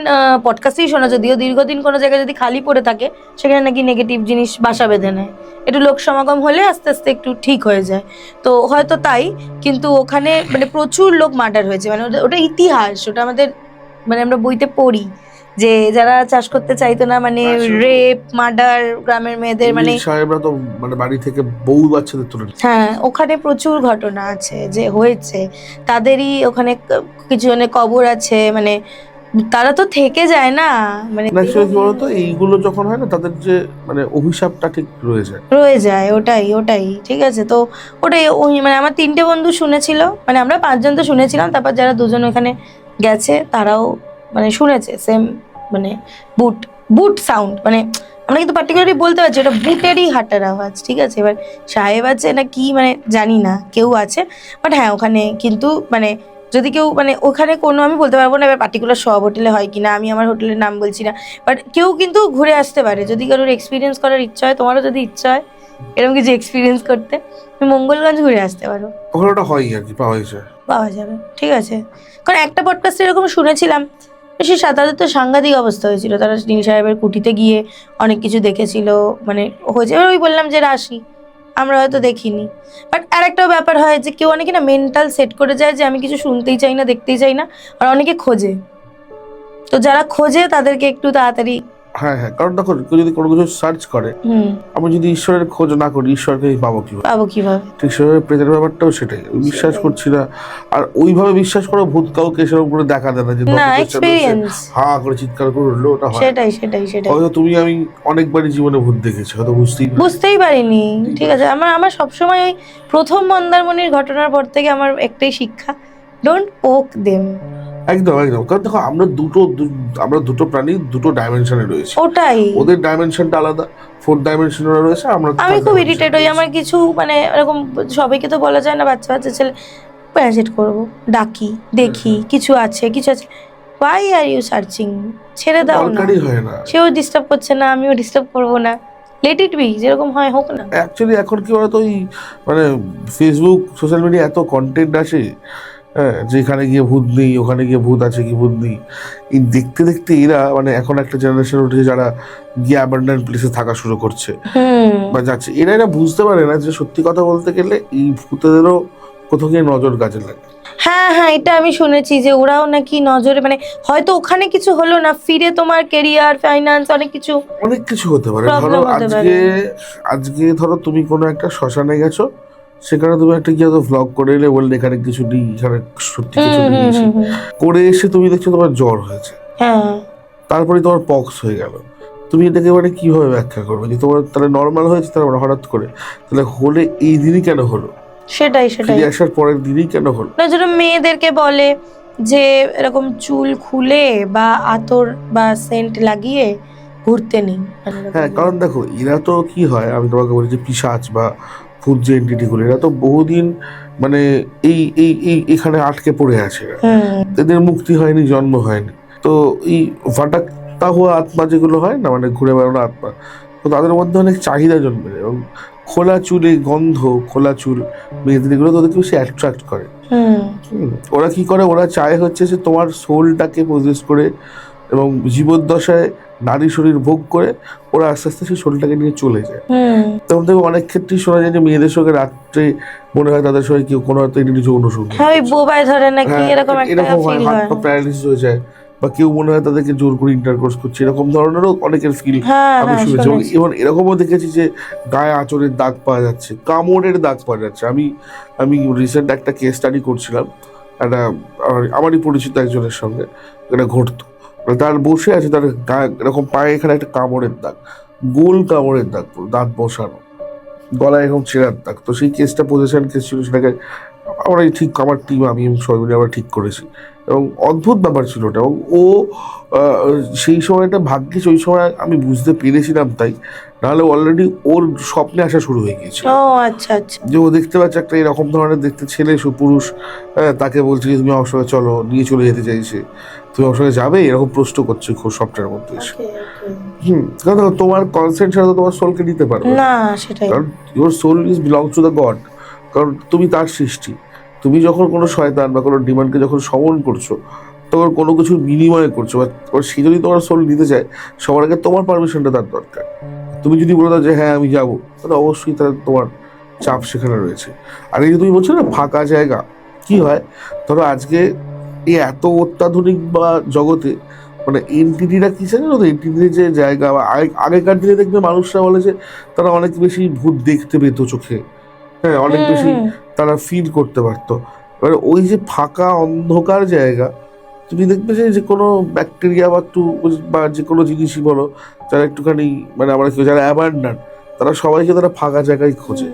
পডকাস্টেই শোনা, যদিও দীর্ঘদিন কোনো জায়গায় যদি খালি পড়ে থাকে সেখানে নাকি নেগেটিভ জিনিস বাসা বেঁধে নেয়, একটু লোক সমাগম হলে আস্তে আস্তে একটু ঠিক হয়ে যায়, তো হয়তো তাই। কিন্তু ওখানে মানে প্রচুর লোক মার্ডার হয়েছে, মানে ওটা ইতিহাস, ওটা আমাদের মানে আমরা বইতে পড়ি যে যারা চাষ করতে চাইতো না, মানে রেপ মার্ডার গ্রামের মেয়েদের, মানে সাহেবরা তো মানে বাড়ি থেকে বউ বাচ্চাদের তুলে, হ্যাঁ ওখানে প্রচুর ঘটনা আছে যে হয়েছে, তাদেরই ওখানে কিছু জনের কবর আছে, মানে তারা তো থেকে যায় না, মানে ন্যাচুরালি কি বলতো, এইগুলো যখন হয় না তাদের যে মানে অভিশাপটা ঠিক রয়ে যায়, ওটাই ঠিক আছে। তো ওটাই ওই মানে আমার 3টে বন্ধু শুনেছিল, মানে আমরা 5 জন তো শুনেছিলাম, তারপর যারা 2 জন ওখানে গেছে তারাও মানে শুনেছে সেম, মানে বুট বুট সাউন্ড, মানে আমরা কিন্তু পার্টিকুলারলি বলতে পারছি ওটা বুটেরই হাঁটার আওয়াজ, ঠিক আছে। এবার সাহেব আছে না কি মানে জানি না, কেউ আছে, বাট হ্যাঁ ওখানে কিন্তু মানে যদি কেউ মানে ওখানে কোনো, আমি বলতে পারবো না এবার পার্টিকুলার সব হোটেলে হয় কিনা, আমি আমার হোটেলের নাম বলছি না, বাট কেউ কিন্তু ঘুরে আসতে পারে যদি কারোর এক্সপিরিয়েন্স করার ইচ্ছা হয়, তোমারও যদি ইচ্ছা হয় এরকম কিছু এক্সপিরিয়েন্স করতে, তুমি মঙ্গলগঞ্জ ঘুরে আসতে পারো, ওখানে ওটা হয় আর কি, পাওয়া যাবে, ঠিক আছে। কারণ একটা পডকাস্টে এরকম শুনেছিলাম, সে তাদের তো সাংঘাতিক অবস্থা হয়েছিল, তারা নীল সাহেবের কুটিতে গিয়ে অনেক কিছু দেখেছিল, মানে হয়েছে, এবার ওই বললাম যে রাশি আমরা হয়তো দেখিনি। বাট আরেকটাও ব্যাপার হয় যে কেউ অনেকে না মেন্টাল সেট করে যায় যে আমি কিছু শুনতেই চাই না, দেখতেই চাই না, আর অনেকে খোঁজে, তো যারা খোঁজে তাদেরকে একটু তাড়াতাড়ি, হ্যাঁ, কারণ দেখো কেউ যদি কোনো কিছু সার্চ করে, আমি যদি ঈশ্বরের খোঁজ না করি, ঈশ্বরকে পাবো কিভাবে, ঠিক সেভাবে প্রেতের ব্যাপারটাও সেটাই, বিশ্বাস করছি না। আর ওইভাবে বিশ্বাস করো ভূত কাউকে সেরকম করে দেখা দেয় না, যে না এক্সপেরিয়েন্স হা করে চিৎকার করে উঠলো, ওটা হয় সেটাই হয়তো তুমি আমি অনেকবারই জীবনে ভূত দেখেছি, হয়তো বুঝতেই পারিনি, ঠিক আছে। আমার সবসময় ওই প্রথম মন্দারমণির ঘটনার পর থেকে আমার একটাই শিক্ষা, ডোন্ট পোক দেম। একদম, কারণ দেখো আমরা দুটো প্রাণী দুটো ডাইমেনশনে রয়েছে, ওটাই, ওদের ডাইমেনশনটা আলাদা, 4 ডাইমেনশনে রয়েছে, আমি খুব ইরিটেট হই, আমার কিছু মানে এরকম সবাইকে তো বলা যায় না, বাচ্চা ছেলে প্যাসেট করবো, ডাকি দেখি কিছু আছে, why are you searching, ছেড়ে দাও না, সেও ডিস্টার্ব করছে না, আমিও ডিস্টার্ব করবো না, লেট ইট বি, যেরকম হয় হোক না। অ্যাকচুয়ালি এখন কি বলতো, ওই মানে ফেসবুক সোশ্যাল মিডিয়া এত কন্টেন্ট আসে, হ্যাঁ, যেখানে গিয়ে ভূত নেই, ওখানে গিয়ে ভূত আছে কি ভূত নেই, এই দেখতে দেখতে এরা মানে এখন একটা জেনারেশন উঠেছে যারা গিয়ে অ্যাবান্ডেন্ট প্লেসে থাকা শুরু করছে বা যাচ্ছে, এরা বুঝতে পারে না যে সত্যি কথা বলতে গেলে এই ভূতেদেরও কোথাও গিয়ে নজর কাজে লাগে। হ্যাঁ এটা আমি শুনেছি যে ওরাও নাকি নজরে, মানে হয়তো ওখানে কিছু হলো না, ফিরে তোমার কেরিয়ার, ফাইন্যান্স, অনেক কিছু হতে পারে। ধরো আজকে ধরো তুমি কোনো একটা শ্মশানে গেছো, সেখানে তুমি একটা গিয়ে ভ্লগ করে এলে, বললে এখানে কিছু নেই, এখানে সত্যি কিছু নেই, করে এসে তুমি দেখছো তোমার জ্বর হয়েছে, তারপরে তোমার পক্স হয়ে গেল, তুমি এটাকে মানে কিভাবে ব্যাখ্যা করবে যে তোমার তাহলে নর্মাল হয়েছে, তার মানে হঠাৎ করে তাহলে হলে এই দিনই কেন হলো, সেটাই আসার পরের দিনই কেন হলো। যেটা মেয়েদেরকে বলে যে এরকম চুল খুলে বা আতর বা সেন্ট লাগিয়ে ঘুরতে নেই, হ্যাঁ, কারণ দেখো এরা তো কি হয়, আমি তোমাকে বলি যে পিশাচ বা ভূত যে এন্টিটিগুলো, এরা তো বহুদিন মানে এই এই এই এখানে আটকে পড়ে আছে, এদের মুক্তি হয়নি, জন্ম হয়নি, তো এই ভাটাক্তা হওয়া আত্মা যেগুলো হয় না, মানে ঘুরে বেড়ানো আত্মা, তো তাদের মধ্যে অনেক চাহিদা জন্মে, এবং খোলা চুলে গন্ধ, খোলা চুল মেয়েদের এগুলো তো ওদেরকে বেশি অ্যাট্রাক্ট করে। ওরা কি করে, ওরা চায় হচ্ছে যে তোমার সোলটাকে পজেস করে এবং জীবদ্দশায় নারী শরীর ভোগ করে ওরা আস্তে আস্তে সেই শরীরটাকে নিয়ে চলে যায়। তখন দেখো অনেক ক্ষেত্রেই শোনা যায় যে মেয়েদের সঙ্গে রাত্রে মনে হয় তাদের সঙ্গে কেউ কোনো হয়তো যৌন সুখ, বোবায় ধরে নাকি এরকম হয়, হাত পা প্যারালিসিস হয়ে যায়, বা কেউ মনে হয় তাদেরকে জোর করে ইন্টারকোর্স করছে, এরকম ধরনেরও অনেকের ফিল হ্যাঁ আমি হ্যাঁ শুনেছি। এবং শুনেছি। এবং এরকমও দেখেছি যে গায়ে আঁচড়ের দাগ পাওয়া যাচ্ছে, কামড়ের দাগ পাওয়া যাচ্ছে। আমি রিসেন্ট একটা কেস স্টাডি করছিলাম একটা আমারই পরিচিত একজনের সঙ্গে, এটা ঘটতো। তার বসে আছে, তার গায়ে এরকম পায়ে এখানে একটা কামড়ের দাগ, গোল কামড়ের দাগ, পুরো দাঁত বসানো, গলায় এরকম ছেঁড়ার দাগ। তো সেই কেসটা পজিশন কেস ছিল, সেটাকে আমরা ঠিক আমার টিম আমি সবাই মিলে আমরা ঠিক করেছি। এবং অদ্ভুত ব্যাপার ছিল ওটা। এবং ও সেই সময়টা ভাগ্যিস ওই সময় আমি বুঝতে পেরেছিলাম, তাই নাহলে অলরেডি ওর স্বপ্নে আসা শুরু হয়ে গিয়েছিল। ও আচ্ছা আচ্ছা। যে ও দেখতে পাচ্ছে একটা এরকম ধরনের দেখতে ছেলে, সুপুরুষ, তাকে বলছে যে তুমি আমার সঙ্গে চলো, নিয়ে চলে যেতে চাইছে, তুমি আমার সঙ্গে যাবে, এরকম প্রশ্ন করছে খুব স্বপ্নের মধ্যে এসে। কারণ দেখো, তোমার কনসেন্ট ছাড়া তো তোমার সোলকে নিতে পারবে না। না সেটাই। কারণ your soul is belong to the God, কারণ তুমি তার সৃষ্টি। তুমি যখন কোনো শয়তান বা কোনো ডিমান্ডকে যখন সমন করছো, তখন কোনো কিছুর বিনিময়ে করছো, বা সে যদি তোমার সোল নিতে চায়, সবার আগে তোমার পারমিশনটা তার দরকার। তুমি যদি বলে দাও যে হ্যাঁ আমি যাবো, তাহলে অবশ্যই তাহলে তোমার চাপ সেখানে রয়েছে। আর এই যে তুমি বলছো না ফাঁকা জায়গা, কি হয় ধরো আজকে এই এত অত্যাধুনিক বা জগতে মানে এনটিটিটা কি জানো তো, এনটিটির যে জায়গা, বা আগেকার দিনে দেখবে মানুষরা বলে যে তারা অনেক বেশি ভূত দেখতে পেতো চোখে, হ্যাঁ অনেক বেশি তারা ফিল করতে পারতো। এবারে ওই যে ফাঁকা অন্ধকার জায়গা, তুমি দেখবে যে যে কোনো ব্যাকটেরিয়া বা একটু বা যে কোনো জিনিসই বলো, যারা একটুখানি মানে আমরা যারা অ্যাবান্ডান, তারা সবাইকে তারা ফাঁকা জায়গায় খোঁজে।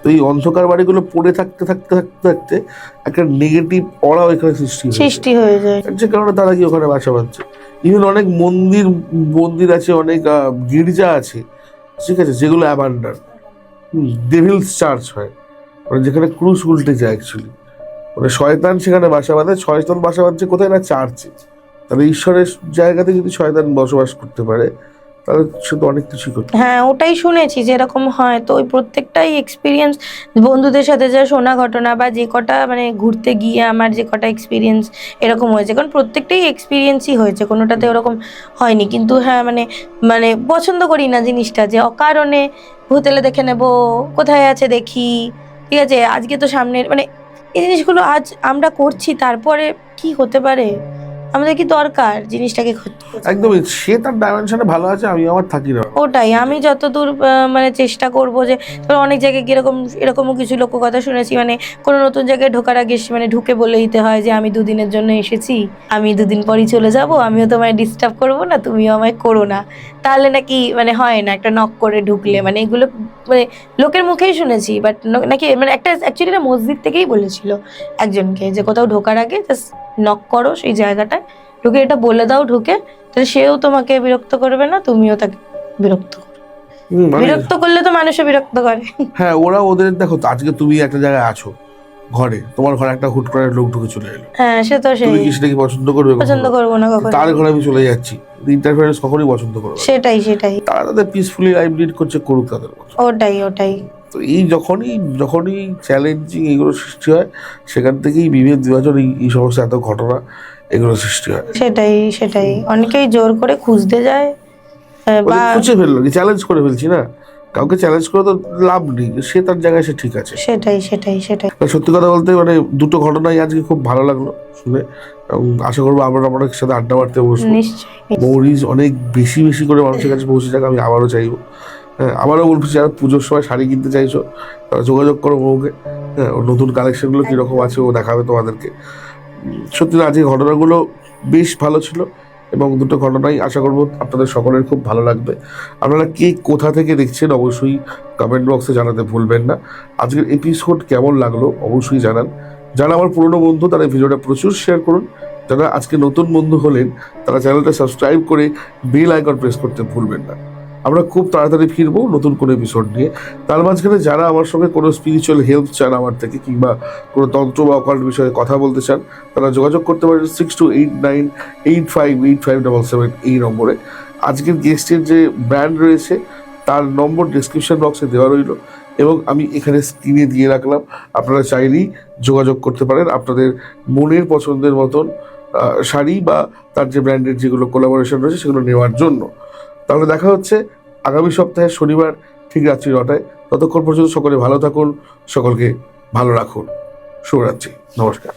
তো এই অন্ধকার বাড়িগুলো পড়ে থাকতে থাকতে থাকতে থাকতে একটা নেগেটিভ অরা ওইখানে সৃষ্টি হয়ে যায়। যে কারণে তারা কি ওখানে বাসা বাঁধছে। ইভেন অনেক মন্দির মন্দির আছে, অনেক গির্জা আছে, ঠিক আছে, যেগুলো অ্যাবান্ডান, ডেভিলস চার্চ হয়, মানে যেখানে ক্রুশ উল্টে যায় অ্যাকচুয়ালি, মানে শয়তান সেখানে বাসা বাঁধে। শয়তান বাসা বাঁধছে কোথায় না, চার্চে। তাহলে ঈশ্বরের জায়গাতে যদি শয়তান বসবাস করতে পারে, তাহলে সে তো অনেক কিছুই করতে। হ্যাঁ ওটাই শুনেছি যে এরকম হয়। তো ওই প্রত্যেকটাই এক্সপিরিয়েন্স বন্ধুদের সাথে যা শোনা ঘটনা, বা যে কটা মানে ঘুরতে গিয়ে আমার যে কটা এক্সপিরিয়েন্স এরকম হয়েছে, কারণ প্রত্যেকটাই এক্সপিরিয়েন্সই হয়েছে, কোনোটাতে ওরকম হয়নি। কিন্তু হ্যাঁ মানে মানে পছন্দ করি না জিনিসটা যে অকারণে ভূতেলে দেখে নেব, কোথায় আছে দেখি, ঠিক আছে আজকে তো সামনের মানে এই জিনিসগুলো আজ আমরা করছি, তারপরে কি হতে পারে, আমাদের কি দরকার জিনিসটাকে একদমই, সে তার ডাইমেনশনে ভালো আছে, আমি আমার থাকি না। ওটাই আমি যতদূর মানে চেষ্টা করব যে ধরো অনেক জায়গায় এরকম এরকমও কিছু লোককথা শুনেছি, মানে কোনো নতুন জায়গায় ঢোকার আগে মানে ঢুকে বলে দিতে হয় যে আমি দুদিনের জন্য এসেছি, আমি দুদিন পরই চলে যাব, আমিও তোমায় ডিস্টার্ব করবো না, তুমিও আমায় করো না, তাহলে নাকি মানে হয় না একটা নক করে ঢুকলে, মানে এগুলো মানে লোকের মুখেই শুনেছি। বাট নাকি মানে একটা অ্যাকচুয়ালি না মসজিদ থেকেই বলেছিল একজনকে যে কোথাও ঢোকার আগে জাস্ট নক করো সেই জায়গাটায়, ঢুকে এটা বলে দাও ঢুকে, তাহলে সেও তোমাকে বিরক্ত করবে না, তুমিও তাকে বিরক্ত করবে। বিরক্ত করলে তো মানুষও বিরক্ত করে। হ্যাঁ, ওরা ওদের দেখো, আজকে তুমি একটা জায়গায় আছো, ঘরে তোমার ঘরে একটা হুট করে লোক ঢুকে চলে এলো, হ্যাঁ সে তো তুমি সেই কি সেটাকে পছন্দ করবে? পছন্দ করবো না কখনো। তার ঘরে আমি চলে যাচ্ছি, ইন্টারফারেন্স কখনোই পছন্দ করবে না। সেটাই সেটাই, তারা তাদের পিসফুলি লাইফ লিড করছে, করুক তাদের মতো। ওটাই ওটাই। তো এই যখনই যখনই চ্যালেঞ্জিং এগুলো সৃষ্টি হয়, সেখান থেকেই বিভেদ বিভাজন, এই সমস্ত এত ঘটনা এগুলো সৃষ্টি হয়। সেটাই সেটাই, অনেকেই জোর করে খুঁজতে যায় বা খুঁজে ফেললো, চ্যালেঞ্জ করে ফেলছি না, কাউকে চ্যালেঞ্জ করে তো লাভ নেই, সে তার জায়গায় সে ঠিক আছে। সেটাই সেটাই সেটাই। সত্যি কথা বলতে মানে দুটো ঘটনাই আজকে খুব ভালো লাগলো শুনে, এবং আশা করবো আমরা আপনার সাথে আড্ডা মারতে বসবো। নিশ্চয়ই। মৌরিজ অনেক বেশি বেশি করে মানুষের কাছে পৌঁছে যাক, আমি আবারও চাইবো। হ্যাঁ, আমারও বলছি যারা পুজোর সময় শাড়ি কিনতে চাইছো, তারা যোগাযোগ করো মৌকে। হ্যাঁ, ওর নতুন কালেকশনগুলো কীরকম আছে ও দেখাবে তোমাদেরকে। সত্যি না, আজকে ঘটনাগুলো বেশ ভালো ছিল, এবং দুটো ঘটনাই আশা করবো আপনাদের সকলের খুব ভালো লাগবে। আপনারা কে কোথা থেকে দেখছেন অবশ্যই কমেন্ট বক্সে জানাতে ভুলবেন না। আজকের এপিসোড কেমন লাগলো অবশ্যই জানান। যারা আমার পুরনো বন্ধু তারা ভিডিওটা প্রচুর শেয়ার করুন। যারা আজকে নতুন বন্ধু হলেন তারা চ্যানেলটা সাবস্ক্রাইব করে বেল আইকন প্রেস করতে ভুলবেন না। আমরা খুব তাড়াতাড়ি ফিরবো নতুন কোনো এপিসোড নিয়ে। তার মাঝখানে যারা আমার সঙ্গে কোনো স্পিরিচুয়াল হেল্প চান আমার থেকে, কিংবা কোনো তন্ত্র বা অকাল্ট বিষয়ে কথা বলতে চান, তারা যোগাযোগ করতে পারেন 6289858577 এই নম্বরে। আজকের গেস্টের যে ব্র্যান্ড রয়েছে তার নম্বর ডেসক্রিপশন বক্সে দেওয়া রইল, এবং আমি এখানে স্ক্রিনে দিয়ে রাখলাম। আপনারা চাইলেই যোগাযোগ করতে পারেন আপনাদের মনের পছন্দের মতন শাড়ি বা তার যে ব্র্যান্ডের যেগুলো কোলাবোরেশন রয়েছে সেগুলো নেওয়ার জন্য। তাহলে দেখা হচ্ছে আগামী সপ্তাহে শনিবার ঠিক রাত্রি 9টায়। ততক্ষণ পর্যন্ত সকলে ভালো থাকুন, সকলকে ভালো রাখুন। শুভরাত্রি, নমস্কার।